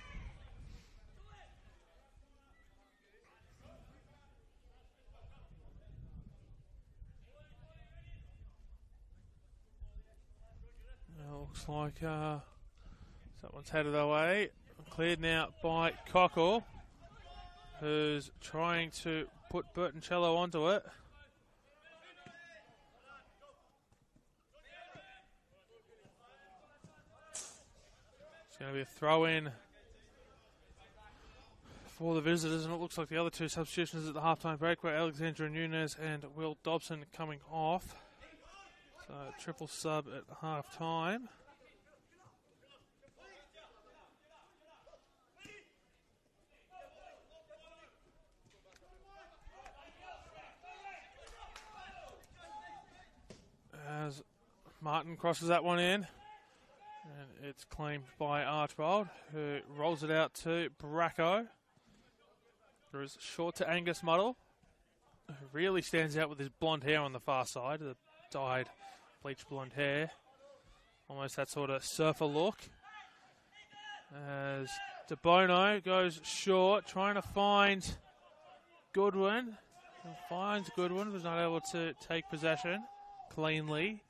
Looks like that one's headed away. Cleared now by Cockle, who's trying to put Burton Cello onto it. It's going to be a throw-in for the visitors, and it looks like the other two substitutions at the halftime break were Alexandra Nunez and Will Dobson coming off. So triple sub at halftime. As Martin crosses that one in. And it's claimed by Archibald, who rolls it out to Bracco. There is short to Angus Muddle, who really stands out with his blonde hair on the far side, the dyed bleached blonde hair. Almost that sort of surfer look. As De Bono goes short, trying to find Goodwin. And finds Goodwin, was not able to take possession cleanly.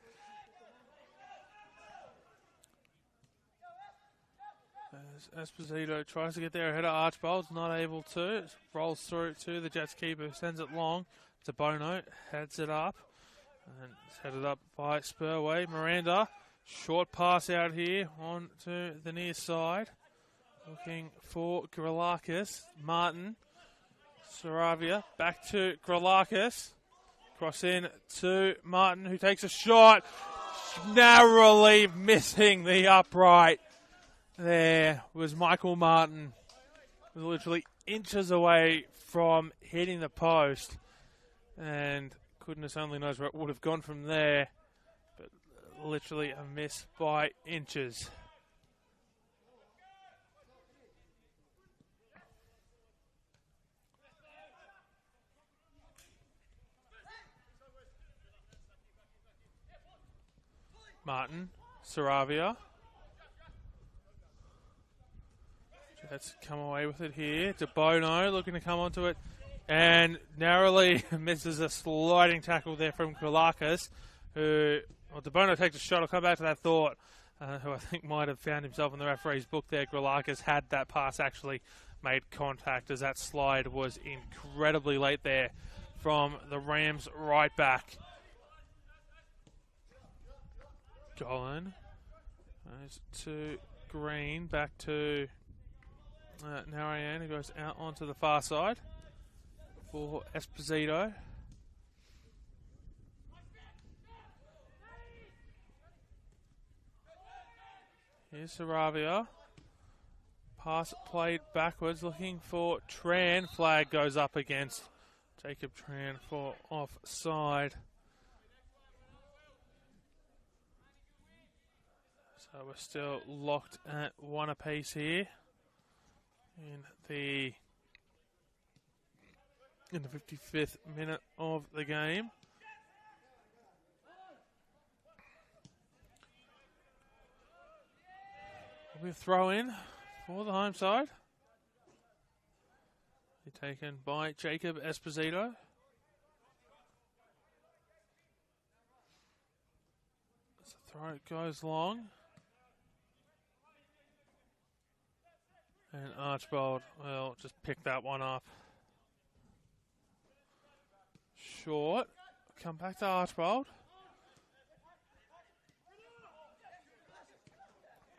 As Esposito tries to get there ahead of Archibald, not able to. Rolls through to the Jets keeper, sends it long. De Bono heads it up. And it's headed up by Spurway. Miranda, short pass out here on to the near side. Looking for Grillakis. Martin, Saravia, back to Grillakis. Cross in to Martin, who takes a shot. Narrowly missing the upright. There was Michael Martin, was literally inches away from hitting the post, and goodness only knows where it would have gone from there, but literally a miss by inches. Martin, Saravia. Let's come away with it here. De Bono looking to come onto it and narrowly misses a sliding tackle there from Grillakis, who, well, De Bono takes a shot. I'll come back to that thought, who I think might have found himself in the referee's book there. Grillakis had that pass actually made contact, as that slide was incredibly late there from the Rams right back. Golan goes to Green, back to Narayan, who goes out onto the far side for Esposito. Here's Saravia. Pass played backwards, looking for Tran. Flag goes up against Jacob Tran for offside. So we're still locked at one apiece here in the 55th minute of the game. We'll throw in for the home side. Be taken by Jacob Esposito. As the throw goes long. And Archibald will just pick that one up. Short. Come back to Archibald.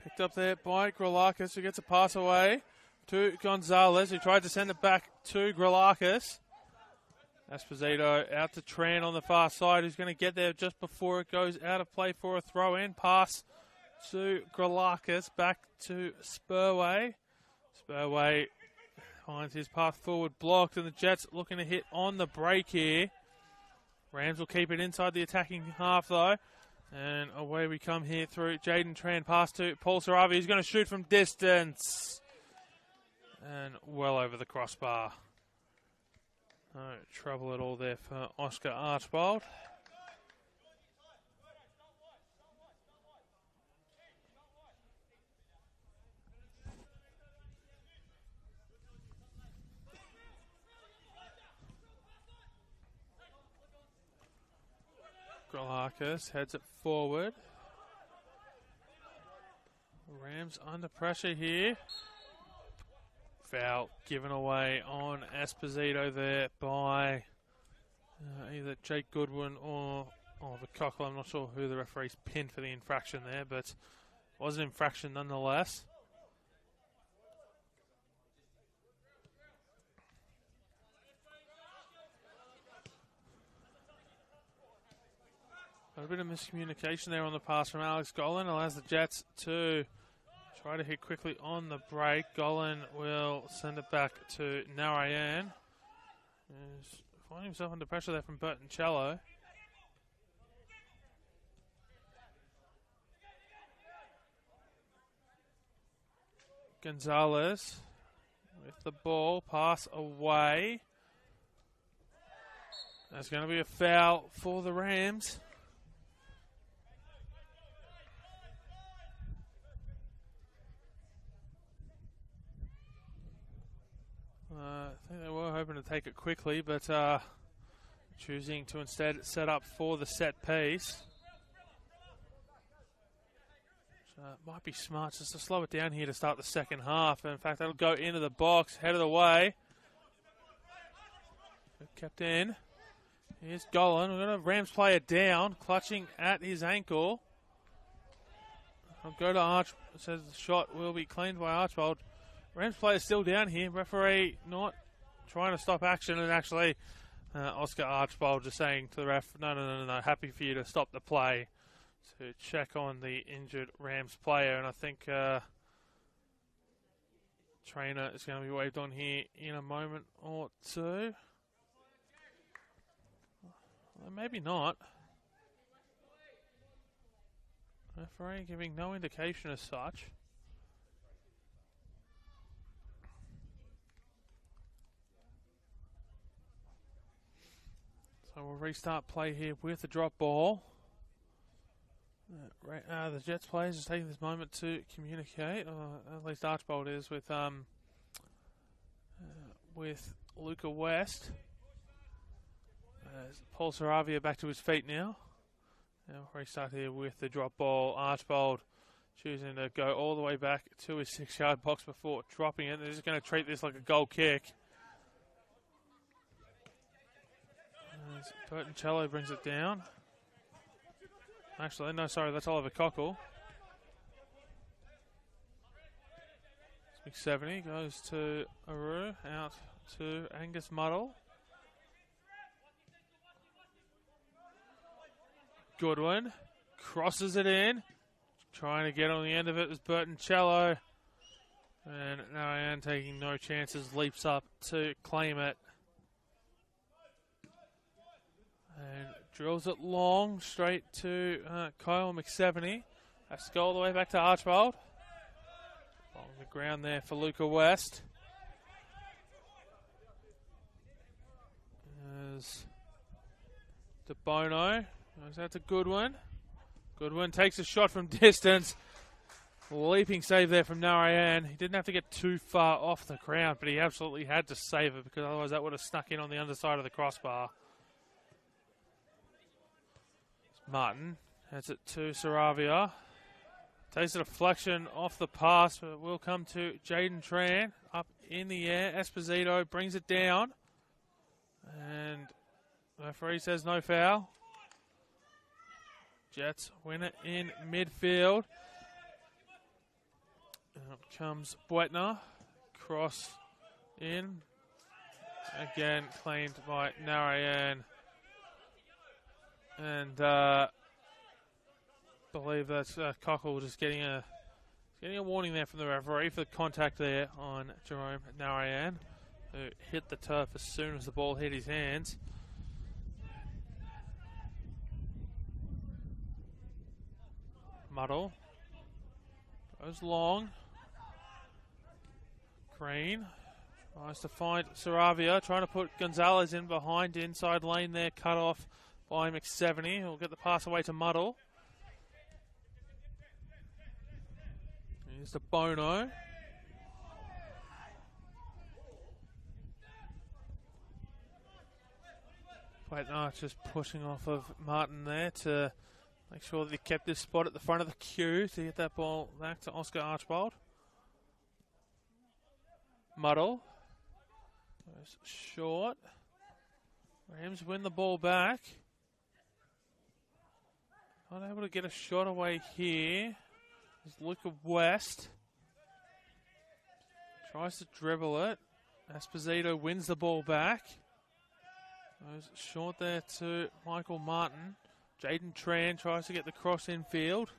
Picked up there by Gralakis, who gets a pass away to Gonzalez, who tried to send it back to Gralakis. Esposito out to Tran on the far side, who's going to get there just before it goes out of play for a throw-in. Pass to Gralakis, back to Spurway. Spurway finds his path forward blocked, and the Jets looking to hit on the break here. Rams will keep it inside the attacking half, though. And away we come here through Jaden Tran. Pass to Paul Saravi. He's going to shoot from distance. And well over the crossbar. No trouble at all there for Oscar Archibald. Gralakis heads it forward. Rams under pressure here. Foul given away on Esposito there by either Jake Goodwin or Oliver Cockle. I'm not sure who the referee's pinned for the infraction there, but it was an infraction nonetheless. A bit of miscommunication there on the pass from Alex Golan. Allows the Jets to try to hit quickly on the break. Golan will send it back to Narayan. He's finding himself under pressure there from Bertoncello. Gonzalez with the ball. Pass away. That's going to be a foul for the Rams. I think they were hoping to take it quickly, but choosing to instead set up for the set piece. So it might be smart just to slow it down here to start the second half. In fact, that'll go into the box, head of the way. Kept in. Here's Golan. We've got a Rams player down, clutching at his ankle. I'll go to Arch. It says the shot will be cleaned by Archibald. Rams player still down here. Referee not trying to stop action, and actually Oscar Archibald just saying to the ref, no, happy for you to stop the play to check on the injured Rams player. And I think trainer is going to be waved on here in a moment or two. Well, maybe not. Referee giving no indication as such. So we'll restart play here with the drop ball. The Jets players just taking this moment to communicate, at least Archibald is, with Luca West. Paul Saravia back to his feet now. Now we'll restart here with the drop ball. Archibald choosing to go all the way back to his 6-yard box before dropping it. They're just going to treat this like a goal kick. Bertoncello brings it down. Actually, no, sorry, that's Oliver Cockle. 70 goes to Aru, out to Angus Muddle. Goodwin crosses it in. Trying to get on the end of it was Bertoncello. And Narayan, taking no chances, leaps up to claim it. And drills it long, straight to Kyle McSeveny. Has to go all the way back to Archibald. Along the ground there for Luca West. There's DeBono. Goes out to Goodwin. Goodwin takes a shot from distance. Leaping save there from Narayan. He didn't have to get too far off the ground, but he absolutely had to save it because otherwise that would have snuck in on the underside of the crossbar. Martin has it to Saravia. Takes a deflection off the pass, but it will come to Jaden Tran. Up in the air, Esposito brings it down. And the referee says no foul. Jets win it in midfield. And up comes Buetner. Cross in. Again claimed by Narayan. And believe that's Cockle just getting a warning there from the referee for the contact there on Jerome Narayan, who hit the turf as soon as the ball hit his hands. Muddle goes long. Green tries to find Saravia, trying to put Gonzalez in behind inside lane there, cut off by McSeveny. He'll get the pass away to Muddle. Here's to Bono. Wait, no, it's just pushing off of Martin there to make sure that he kept this spot at the front of the queue to get that ball back to Oscar Archbold. Muddle goes short. Rams win the ball back. Not able to get a shot away here. There's Luca West. Tries to dribble it. Esposito wins the ball back. Goes short there to Michael Martin. Jaden Tran tries to get the cross in field.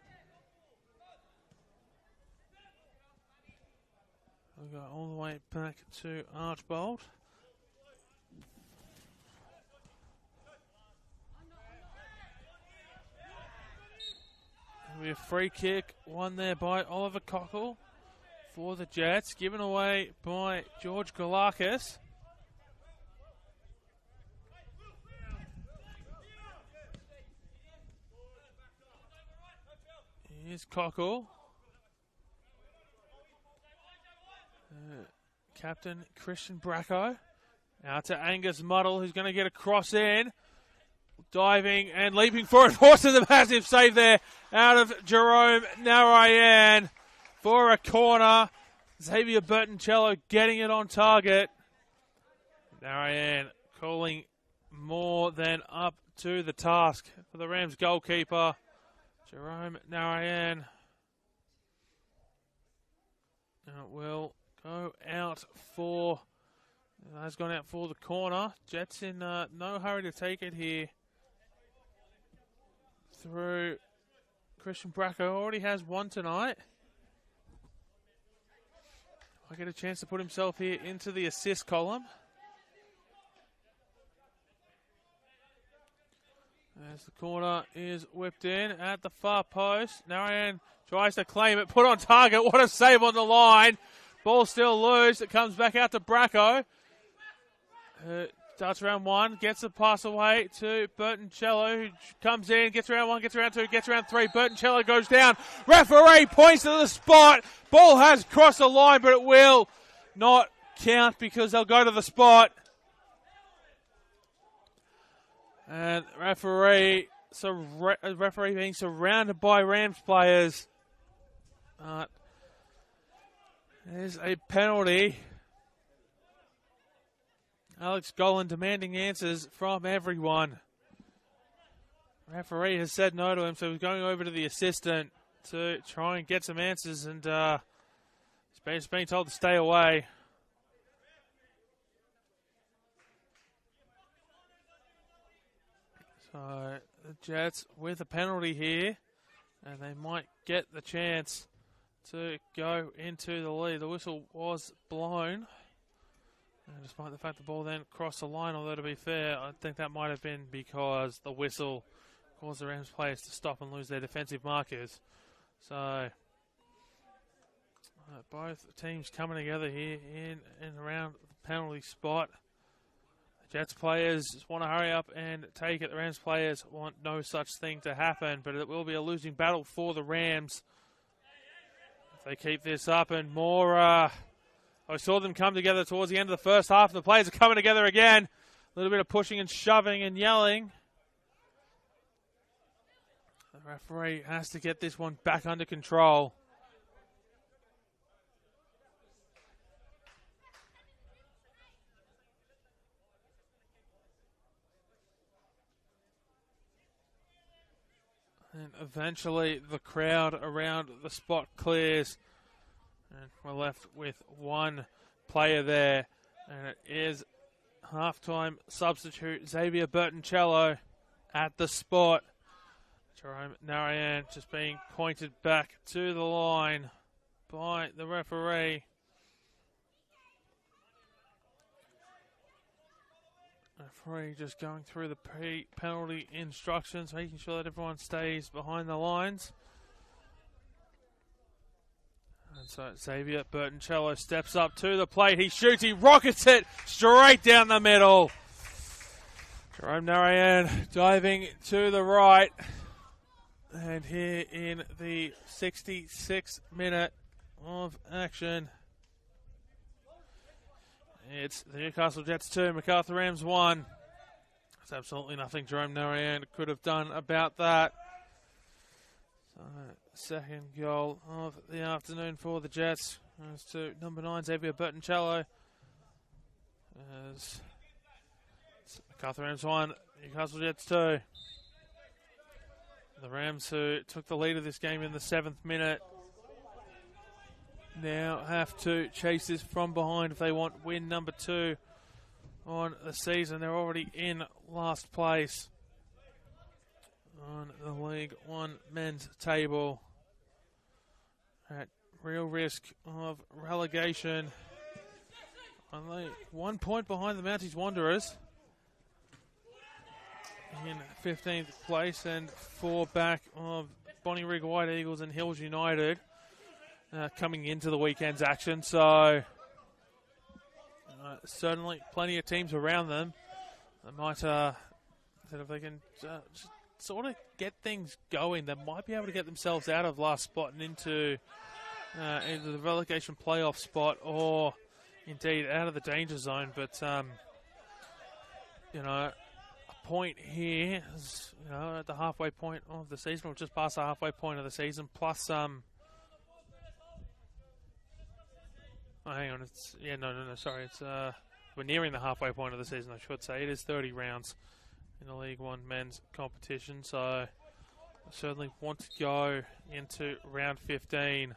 We'll go all the way back to Archbold. It'll be a free kick, won there by Oliver Cockle for the Jets, given away by George Galakis. Here's Cockle. Captain Christian Bracco. Out to Angus Muddle, who's going to get a cross in. Diving and leaping for it. Forces a massive save there out of Jerome Narayan for a corner. Xavier Bertoncello getting it on target. Narayan calling more than up to the task for the Rams goalkeeper, Jerome Narayan. And it will go out for, has gone out for the corner. Jets in no hurry to take it here. Through Christian Bracco, already has one tonight. I get a chance to put himself here into the assist column. As the corner is whipped in at the far post. Narayan tries to claim it, put on target. What a save on the line. Ball still loose. It comes back out to Bracco. Starts round one, gets the pass away to Bertoncello, who comes in, gets around one, gets around two, gets around three. Bertoncello goes down. Referee points to the spot. Ball has crossed the line, but it will not count because they'll go to the spot. And referee being surrounded by Rams players. There's a penalty. Alex Golan demanding answers from everyone. Referee has said no to him, so he's going over to the assistant to try and get some answers, and he's being told to stay away. So the Jets with a penalty here, and they might get the chance to go into the lead. The whistle was blown. And despite the fact the ball then crossed the line, although to be fair, I think that might have been because the whistle caused the Rams players to stop and lose their defensive markers. So both teams coming together here in and around the penalty spot. The Jets players just want to hurry up and take it. The Rams players want no such thing to happen, but it will be a losing battle for the Rams if they keep this up. And more... I saw them come together towards the end of the first half. The players are coming together again. A little bit of pushing and shoving and yelling. The referee has to get this one back under control. And eventually the crowd around the spot clears. And we're left with one player there. And it is halftime substitute Xavier Bertoncello at the spot. Jerome Narayan just being pointed back to the line by the referee. Referee just going through the penalty instructions, making sure that everyone stays behind the lines. And so Xavier Bertoncello steps up to the plate. He shoots, he rockets it straight down the middle. Jerome Narayan diving to the right. And here in the 66th minute of action, it's the Newcastle Jets 2, Macarthur Rams 1. There's absolutely nothing Jerome Narayan could have done about that. So, second goal of the afternoon for the Jets goes to number 9, Xavier Bertoncello. As it's Macarthur Rams 1, Newcastle Jets 2. The Rams, who took the lead of this game in the 7th minute, now have to chase this from behind if they want win number 2 on the season. They're already in last place on the League One men's table, at real risk of relegation. Only 1 point behind the Mounties Wanderers in 15th place, and 4 back of Bonnyrigg White Eagles and Hills United coming into the weekend's action. So certainly plenty of teams around them that might, that if they can just sort of get things going, they might be able to get themselves out of last spot and into the relegation playoff spot, or indeed out of the danger zone. But you know, a point here is, you know, at the halfway point of the season, or just past the halfway point of the season, plus hang on, it's sorry, it's we're nearing the halfway point of the season, I should say. It is 30 rounds in the League One men's competition, so I certainly want to go into round 15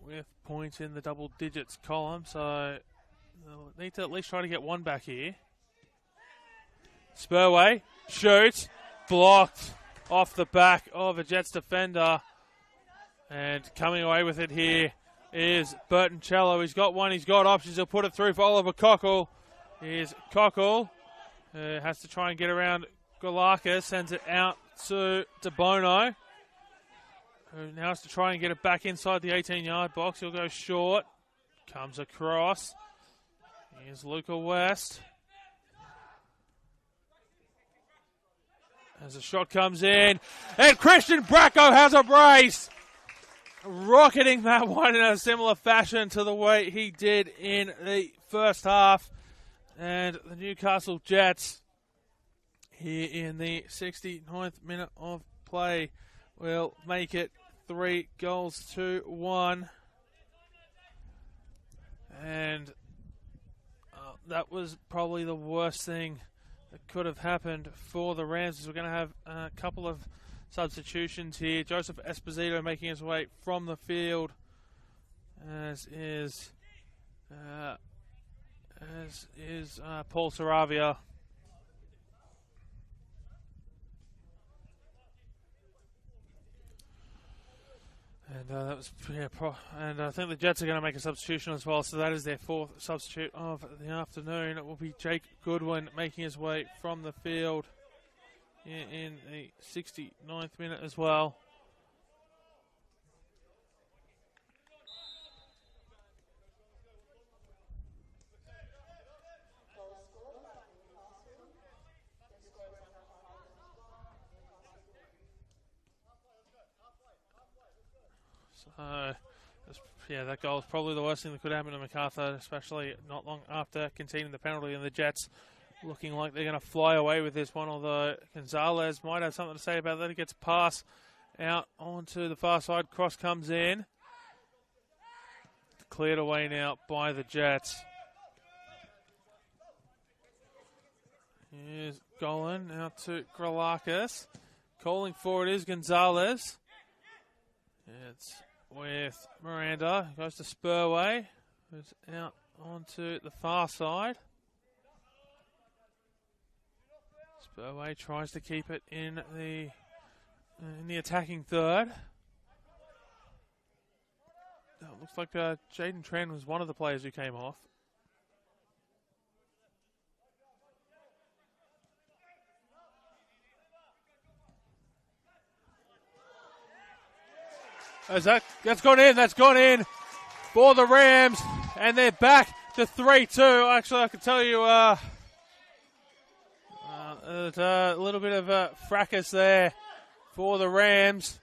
with points in the double digits column, so they'll need to at least try to get one back here. Spurway shoots, blocked off the back of a Jets defender. And coming away with it here is Bertoncello. He's got one, he's got options. He'll put it through for Oliver Cockle. Here's Cockle. Has to try and get around Golaka. Sends it out to Bono, who now has to try and get it back inside the 18-yard box. He'll go short. Comes across. Here's Luca West. As the shot comes in. And Christian Bracco has a brace. Rocketing that one in a similar fashion to the way he did in the first half. And the Newcastle Jets, here in the 69th minute of play, will make it 3-1. And that was probably the worst thing that could have happened for the Rams. We're going to have a couple of substitutions here. Joseph Esposito making his way from the field, as is Paul Saravia. And that was and I think the Jets are going to make a substitution as well. So that is their 4th substitute of the afternoon. It will be Jake Goodwin making his way from the field in the 69th minute as well. So, yeah, that goal is probably the worst thing that could happen to Macarthur, especially not long after conceding the penalty, and the Jets looking like they're going to fly away with this one, although Gonzalez might have something to say about that. He gets a pass out onto the far side. Cross comes in. Cleared away now by the Jets. Here's Golan out to Gralakis. Calling for it is Gonzalez. It's with Miranda. Goes to Spurway. Moves out onto the far side. Spurway tries to keep it in the attacking third. Looks like Jaden Tran was one of the players who came off. That's gone in for the Rams, and they're back to 3-2. Actually, I can tell you there's a little bit of a fracas there for the Rams.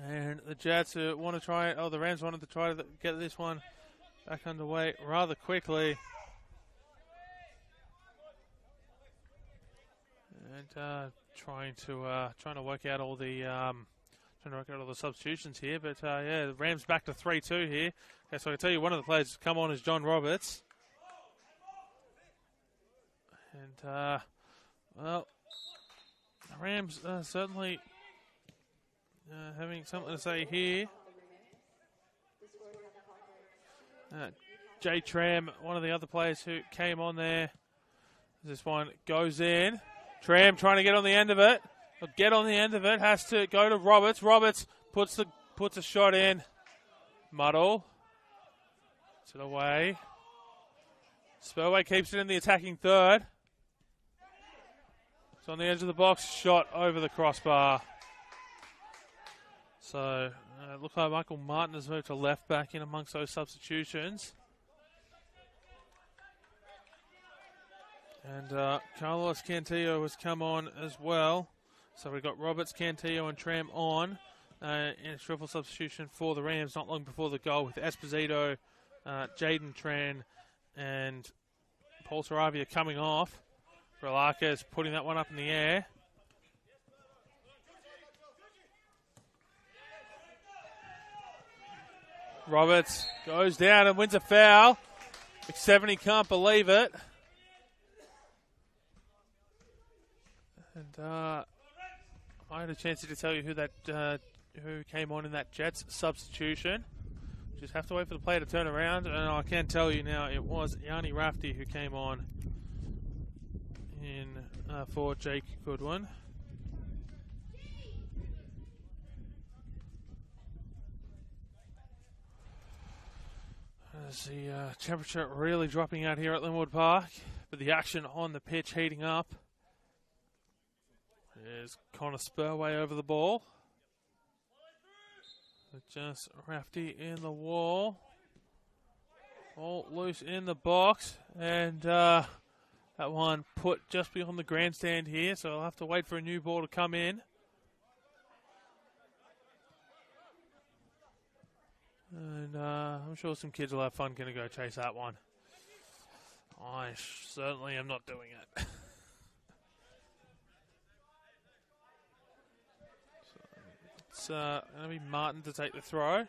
And the Jets want to try it. Oh, the Rams wanted to try to get this one back underway rather quickly. And trying to work out all the substitutions here. But yeah, the Rams back to 3-2 here. Okay, so I can tell you one of the players that's come on is John Roberts. And well, the Rams certainly having something to say here. Jay Tram, one of the other players who came on there. This one goes in. Tram trying to get on the end of it. Has to go to Roberts. Roberts puts a shot in. Muddle. Puts it away. Spurway keeps it in the attacking third. It's on the edge of the box. Shot over the crossbar. So, it looks like Michael Martin has moved to left back in amongst those substitutions. And Carlos Cantillo has come on as well. So we've got Roberts, Cantillo, and Tram on in a triple substitution for the Rams not long before the goal, with Esposito, Jaden Tran, and Paul Saravia coming off. Gralakis putting that one up in the air. Roberts goes down and wins a foul. McSeveny can't believe it. And I had a chance to tell you who came on in that Jets substitution. Just have to wait for the player to turn around, and I can tell you now it was Yanni Rafty who came on in for Jake Goodwin. As the temperature really dropping out here at Linwood Park, but the action on the pitch heating up. There's Connor Spurway over the ball. Just Rafty in the wall. All loose in the box. And that one put just beyond the grandstand here, so I'll have to wait for a new ball to come in. And I'm sure some kids will have fun going to go chase that one. I certainly am not doing it. It's going to be Martin to take the throw.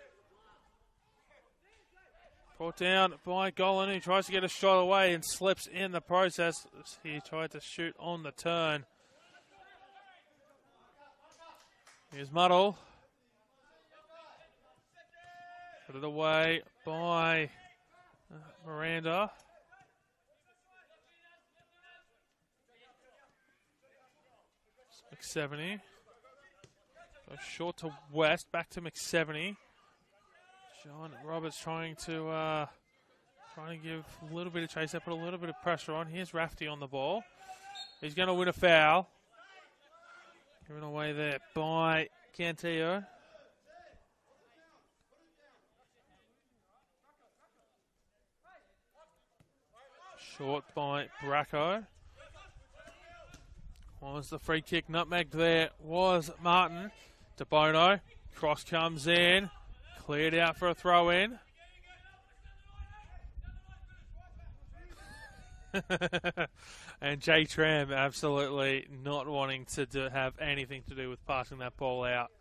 Brought down by Golan, who tries to get a shot away and slips in the process. He tried to shoot on the turn. Here's Muddle. Put it away by Miranda. McSeveny. Goes short to West, back to McSeveny. John Roberts trying to give a little bit of chase there, put a little bit of pressure on. Here's Rafty on the ball. He's going to win a foul. Given away there by Cantillo. Short by Bracco. Was the free kick nutmegged there was Martin. To Bono. Cross comes in. Cleared out for a throw in. And Jay Tram absolutely not wanting to have anything to do with passing that ball out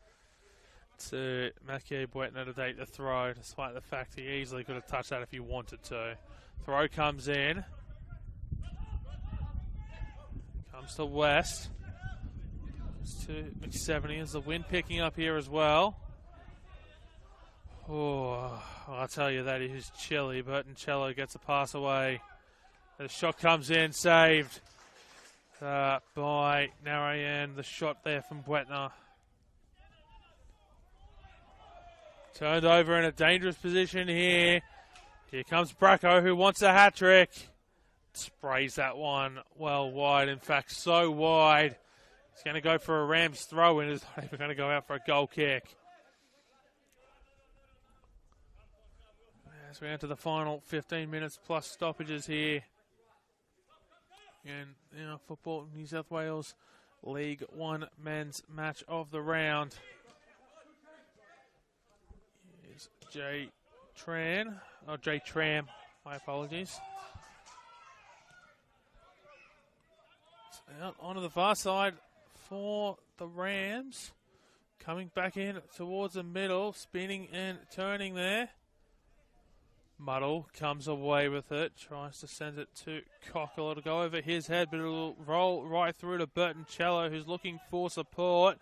to Matthew Buetner to take the throw, despite the fact he easily could have touched that if he wanted to. Throw comes in. Comes to West. Comes to McSeveny. Is the wind picking up here as well? Oh, I'll tell you that is chilly. Bertoncello gets a pass away. The shot comes in, saved by Narayan. The shot there from Buetner. Turned over in a dangerous position here. Here comes Bracco, who wants a hat-trick. Sprays that one well wide. In fact, so wide. He's going to go for a Rams throw and is not even going to go out for a goal kick. As we enter the final 15 minutes plus stoppages here in Football New South Wales League One men's match of the round. Here's Jay Tram, my apologies. Out onto the far side for the Rams. Coming back in towards the middle, spinning and turning there. Muddle comes away with it, tries to send it to Cockle. It'll go over his head, but it'll roll right through to Bertoncello, who's looking for support.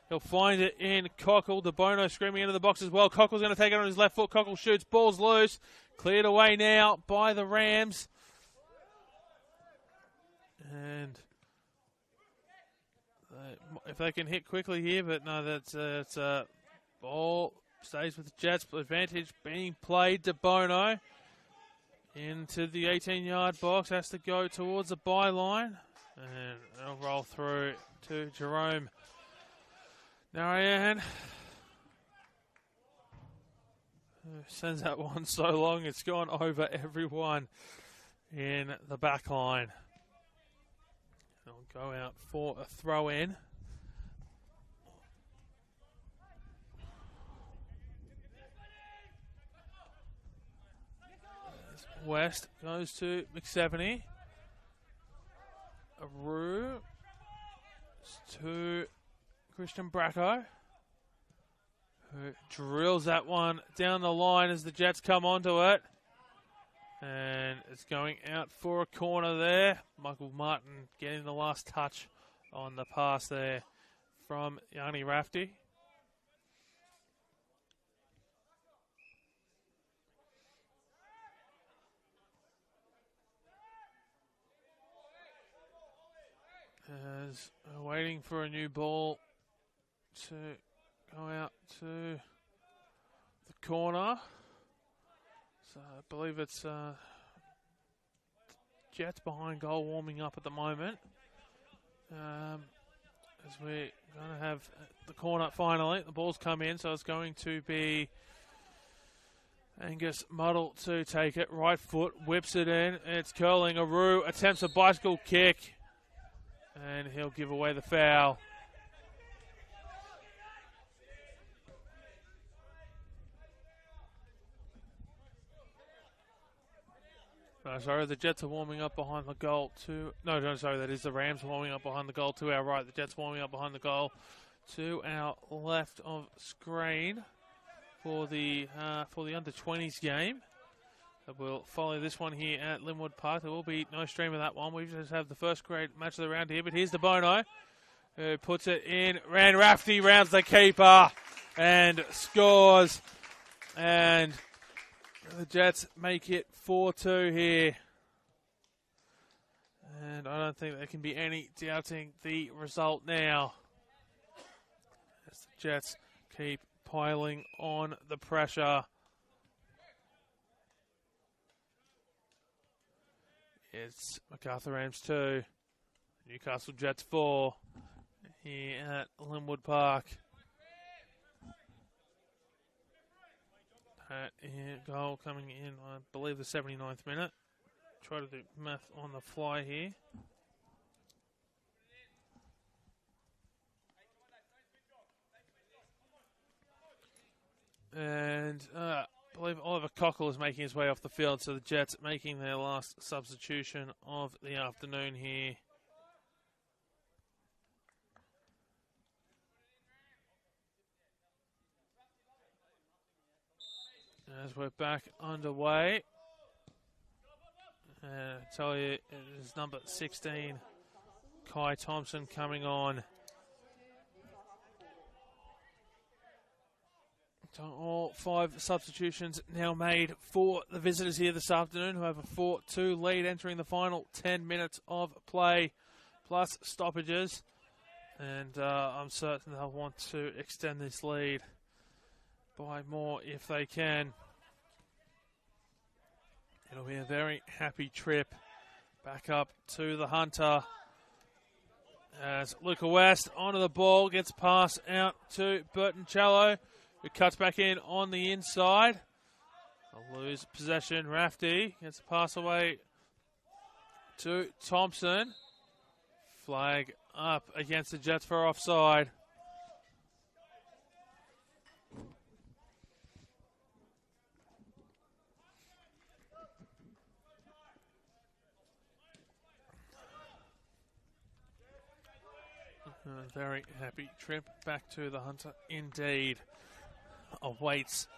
He'll find it in Cockle. DeBono screaming into the box as well. Cockle's going to take it on his left foot. Cockle shoots, ball's loose. Cleared away now by the Rams. And if they can hit quickly here, but no, that's ball stays with the Jets. Advantage being played to Bono. Into the 18-yard box. Has to go towards the byline. And it'll roll through to Jerome Narayan. Sends that one so long it's gone over everyone in the back line. They'll go out for a throw in. West goes to McSeveny. Aru to Christian Bracco, who drills that one down the line as the Jets come onto it. And it's going out for a corner there. Michael Martin getting the last touch on the pass there from Yanni Rafty. As waiting for a new ball to go out to the corner. So I believe it's Jets behind goal warming up at the moment. As we're going to have the corner finally. The ball's come in, so it's going to be Angus Muddle to take it. Right foot, whips it in. It's curling. Aru attempts a bicycle kick. And he'll give away the foul. No, sorry, the Jets are warming up behind the goal to... No, sorry, that is the Rams warming up behind the goal to our right. The Jets warming up behind the goal to our left of screen for the under-20s game. We'll follow this one here at Linwood Park. There will be no stream of that one. We just have the first great match of the round here. But here's the Bono, who puts it in. Rafty rounds the keeper and scores. And the Jets make it 4-2 here. And I don't think there can be any doubting the result now, as the Jets keep piling on the pressure. It's Macarthur Rams 2, Newcastle Jets 4 here at Linwood Park. Goal coming in, I believe, the 79th minute. Try to do math on the fly here. And I believe Oliver Cockle is making his way off the field, so the Jets making their last substitution of the afternoon here. As we're back underway, I tell you, it is number 16, Kai Thompson, coming on. So all 5 substitutions now made for the visitors here this afternoon, who have a 4-2 lead entering the final 10 minutes of play, plus stoppages. And I'm certain they'll want to extend this lead by more if they can. It'll be a very happy trip back up to the Hunter as Luca West onto the ball, gets pass out to Bertoncello, who cuts back in on the inside. They'll lose possession. Rafty gets the pass away to Thompson. Flag up against the Jets for offside. A very happy trip back to the Hunter indeed awaits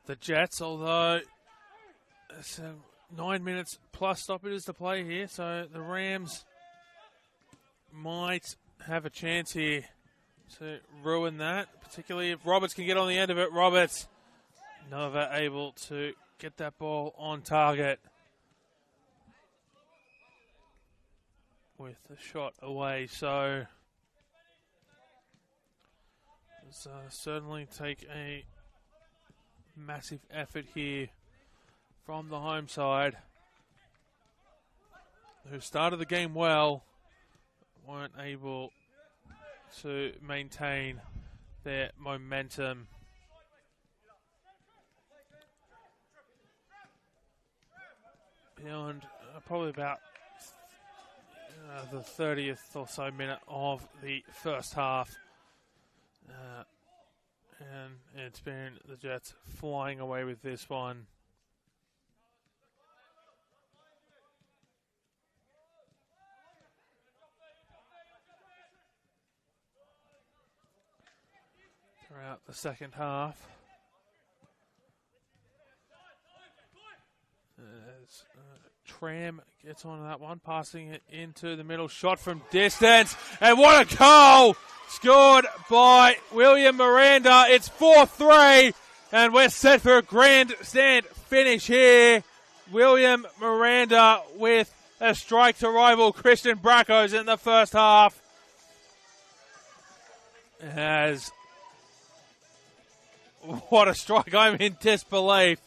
the Jets, although it's 9 minutes plus stoppages to play here, so the Rams might have a chance here to ruin that, particularly if Roberts can get on the end of it. Roberts never able to get that ball on target with the shot away, so let's certainly take a massive effort here from the home side, who started the game well, weren't able to maintain their momentum. Beyond probably about the 30th or so minute of the first half. And it's been the Jets flying away with this one. Throughout the second half. As Tram gets onto that one, passing it into the middle, shot from distance, and what a goal! Scored by William Miranda. It's 4-3, and we're set for a grandstand finish here. William Miranda with a strike to rival Christian Brackos in the first half. As what a strike! I'm in disbelief.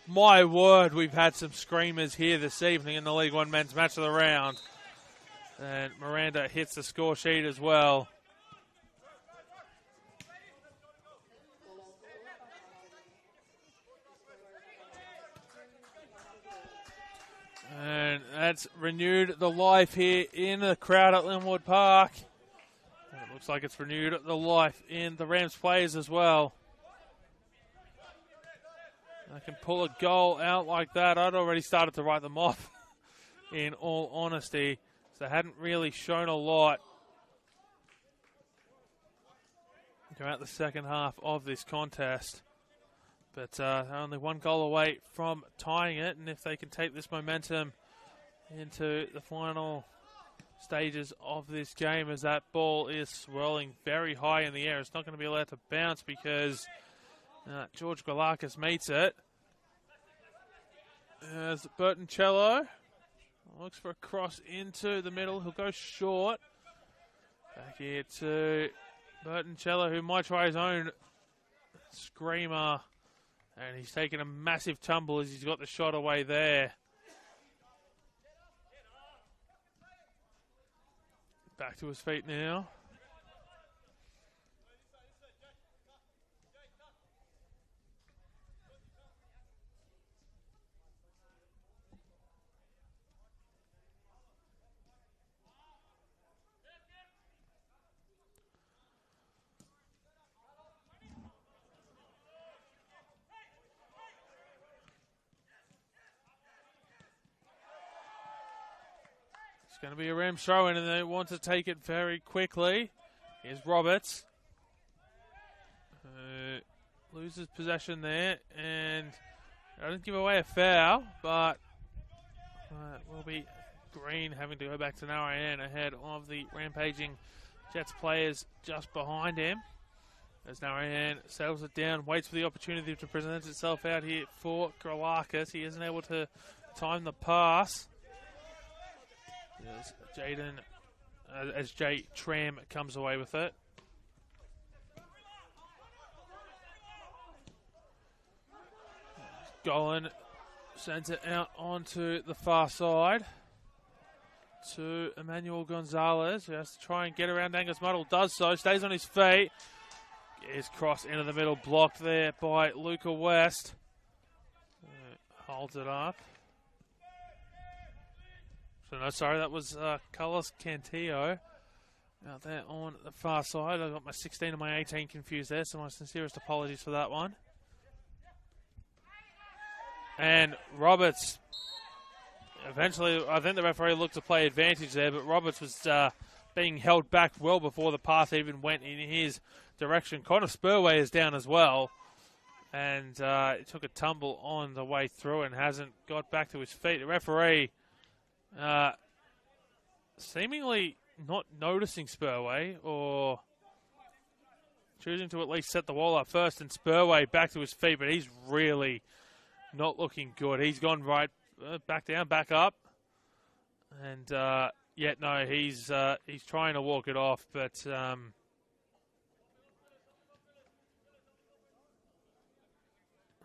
My word, we've had some screamers here this evening in the League One Men's Match of the Round. And Miranda hits the score sheet as well. And that's renewed the life here in the crowd at Linwood Park. And it looks like it's renewed the life in the Rams players as well. I can pull a goal out like that. I'd already started to write them off, in all honesty. So they hadn't really shown a lot throughout the second half of this contest. But only one goal away from tying it. And if they can take this momentum into the final stages of this game, as that ball is swirling very high in the air, it's not going to be allowed to bounce because George Galakis meets it. As Bertoncello looks for a cross into the middle. He'll go short. Back here to Bertoncello, who might try his own screamer. And he's taken a massive tumble as he's got the shot away there. Back to his feet now. going to be a Rams throw in, and they want to take it very quickly. Here's Roberts. Loses possession there, and doesn't give away a foul, but will be Green having to go back to Narayan ahead of the rampaging Jets players just behind him. As Narayan settles it down, waits for the opportunity to present itself out here for Gralakis. He isn't able to time the pass. As Jay Tram comes away with it. Golan sends it out onto the far side to Emmanuel Gonzalez, who has to try and get around Angus Muddle. Does so, stays on his feet. Is crossed into the middle, blocked there by Luca West. Holds it up. So no, sorry, that was Carlos Cantillo out there on the far side. I got my 16 and my 18 confused there, so my sincerest apologies for that one. And Roberts, eventually, I think the referee looked to play advantage there, but Roberts was being held back well before the pass even went in his direction. Connor Spurway is down as well, and it took a tumble on the way through and hasn't got back to his feet. The referee seemingly not noticing Spurway, or choosing to at least set the wall up first, and Spurway back to his feet, but he's really not looking good. He's gone right back down, back up, and yet no, he's trying to walk it off, but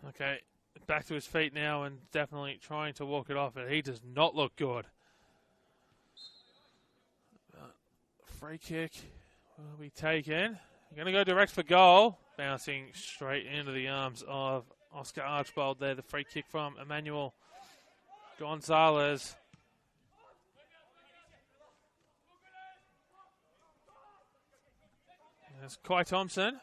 okay, back to his feet now and definitely trying to walk it off, but he does not look good. Free kick will be taken. Going to go direct for goal, bouncing straight into the arms of Oscar Archbold there. The free kick from Emmanuel Gonzalez. There's Kai Thompson.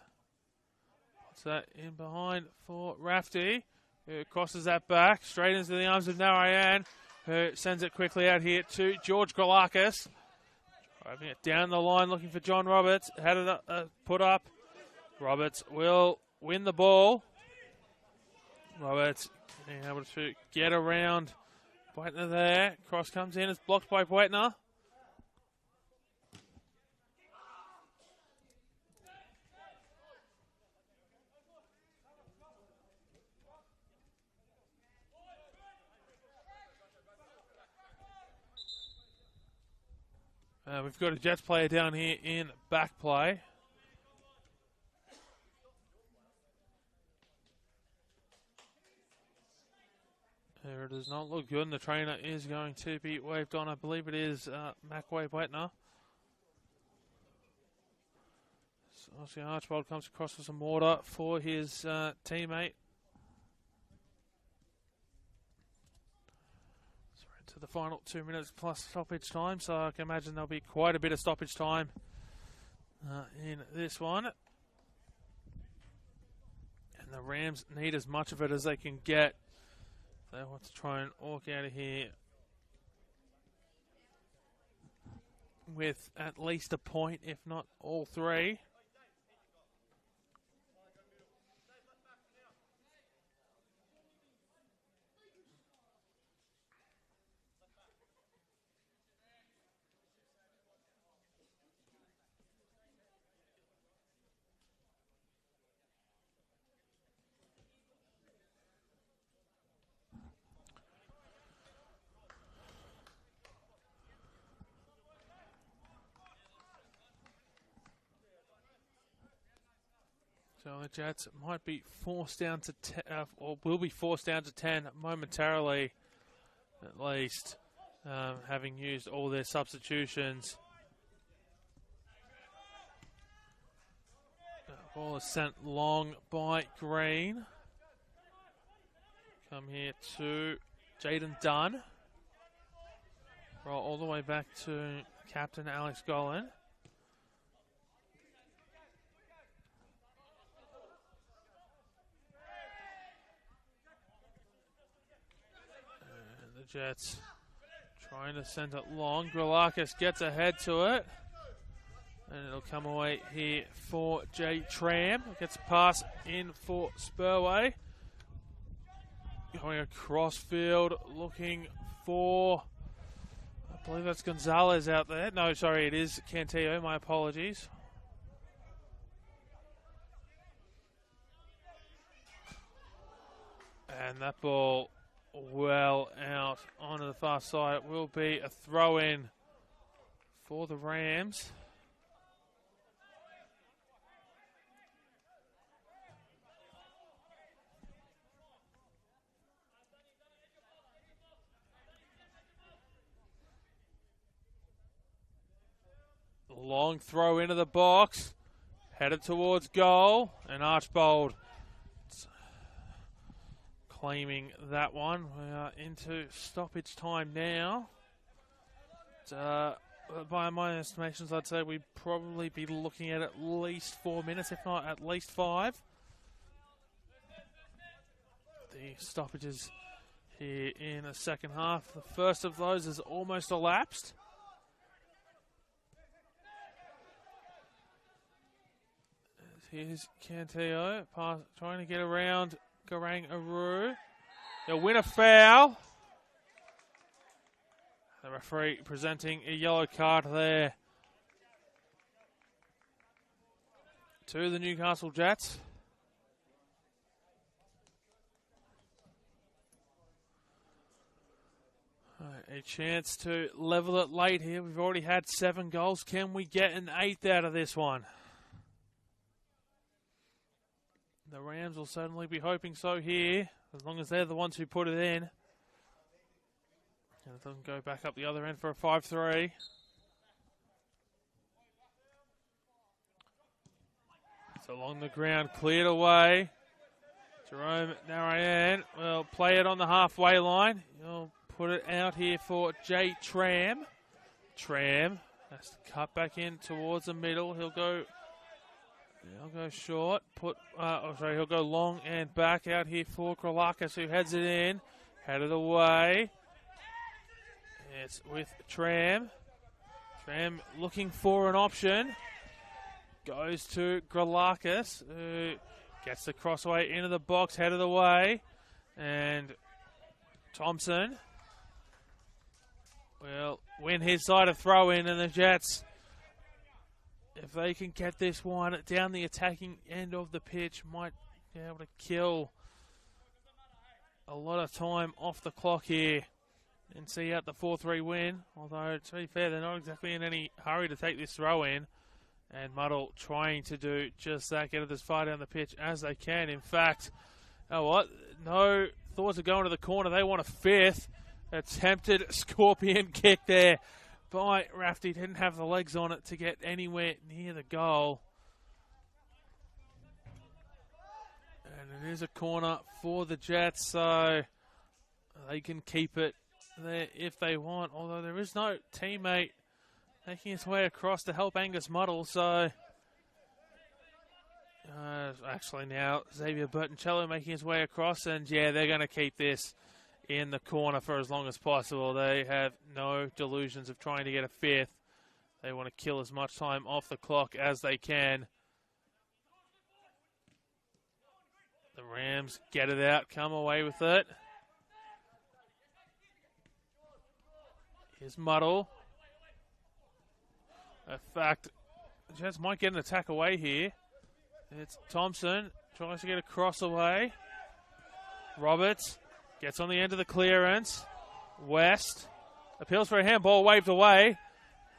Puts that in behind for Rafty, who crosses that back straight into the arms of Narayan, who sends it quickly out here to George Gralakis. Driving it down the line, looking for John Roberts. Had it put up. Roberts will win the ball. Roberts being able to get around Boetner there. Cross comes in. It's blocked by Boetner. We've got a Jets player down here in back play. There, it does not look good, and the trainer is going to be waved on. I believe it is Macway Boetner. So Oscar Archbold comes across with some water for his teammate. To the final 2 minutes plus stoppage time, so I can imagine there'll be quite a bit of stoppage time in this one. And the Rams need as much of it as they can get. They want to try and walk out of here with at least a point, if not all three. So the Jets might be forced down to 10, or will be forced down to 10 momentarily, at least, having used all their substitutions. The ball is sent long by Green. Come here to Jaden Dunn. Roll all the way back to captain Alex Golan. Jets Trying to send it long. Grilakis gets ahead to it. And it'll come away here for J. Tram. Gets a pass in for Spurway. Going across field, looking for, I believe that's Gonzalez out there. No, sorry, it is Cantillo. My apologies. And that ball well out onto the far side. It will be a throw-in for the Rams. Long throw into the box, headed towards goal, and Archbold claiming that one. We are into stoppage time now. By my estimations, I'd say we'd probably be looking at least 4 minutes, if not at least 5. The stoppages here in the second half. The first of those is almost elapsed. Here's Cantillo, trying to get around Garang Aru. They'll win a foul. The referee presenting a yellow card there to the Newcastle Jets. A chance to level it late here. We've already had 7 goals. Can we get an 8th out of this one? The Rams will certainly be hoping so here, as long as they're the ones who put it in. And it doesn't go back up the other end for a 5-3. It's along the ground, cleared away. Jerome Narayan will play it on the halfway line. He'll put it out here for J. Tram. Tram has to cut back in towards the middle. He'll go short. He'll go long and back out here for Grilakis, who heads it in. Headed away. It's with Tram. Tram looking for an option. Goes to Grilakis, who gets the crossway into the box, headed away. And Thompson will win his side of throw-in, and the Jets, if they can get this one down the attacking end of the pitch, might be able to kill a lot of time off the clock here and see out the 4-3 win. Although, to be fair, they're not exactly in any hurry to take this throw in. And Muddle trying to do just that, get it as far down the pitch as they can. In fact, you know what? No thoughts of going to the corner. They want a 5th. Attempted scorpion kick there by Rafty. Didn't have the legs on it to get anywhere near the goal. And it is a corner for the Jets, so they can keep it there if they want. Although there is no teammate making his way across to help Angus Muddle, so actually now Xavier Bertoncello making his way across, and yeah, they're going to keep this in the corner for as long as possible. They have no delusions of trying to get a 5th. They want to kill as much time off the clock as they can. The Rams get it out, come away with it. Here's Muddle. In fact, the Jets might get an attack away here. It's Thompson, tries to get a cross away. Roberts gets on the end of the clearance. West appeals for a handball, waved away.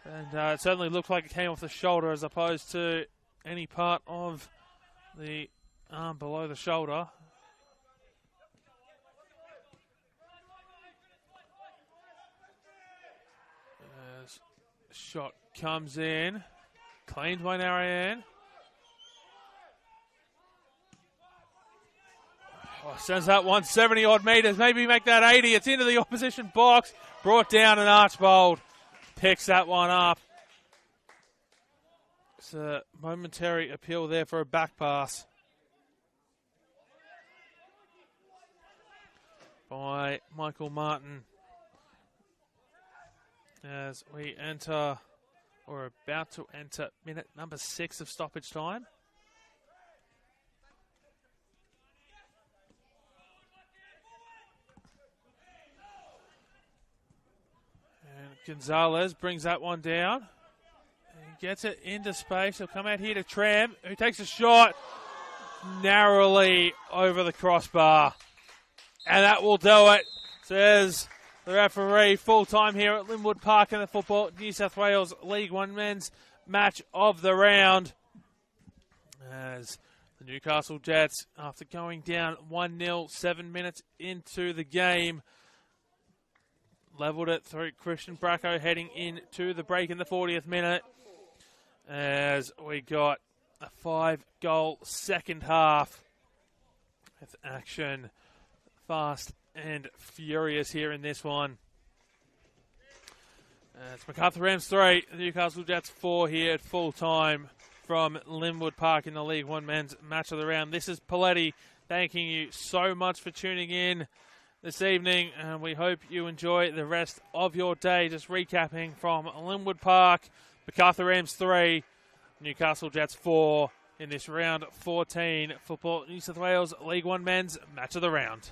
And it certainly looked like it came off the shoulder as opposed to any part of the arm below the shoulder. As shot comes in. Claimed by Narayan. Sends that one 70-odd metres. Maybe make that 80. It's into the opposition box. Brought down, and Archbold picks that one up. It's a momentary appeal there for a back pass by Michael Martin. as we enter, or about to enter, minute number 6 of stoppage time. And Gonzalez brings that one down. He gets it into space. He'll come out here to Tram, who takes a shot narrowly over the crossbar. And that will do it, says the referee. Full time here at Linwood Park in the Football New South Wales League One men's match of the round. As the Newcastle Jets, after going down 1-0, 7 minutes into the game, levelled it through Christian Bracco heading into the break in the 40th minute. As we got a 5-goal second half with action fast and furious here in this one. It's Macarthur Rams 3, Newcastle Jets 4 here at full time from Linwood Park in the League One men's match of the round. This is Paletti thanking you so much for tuning in this evening, and we hope you enjoy the rest of your day. Just recapping from Linwood Park, Macarthur Rams 3, Newcastle Jets 4 in this round 14 Football New South Wales League One men's match of the round.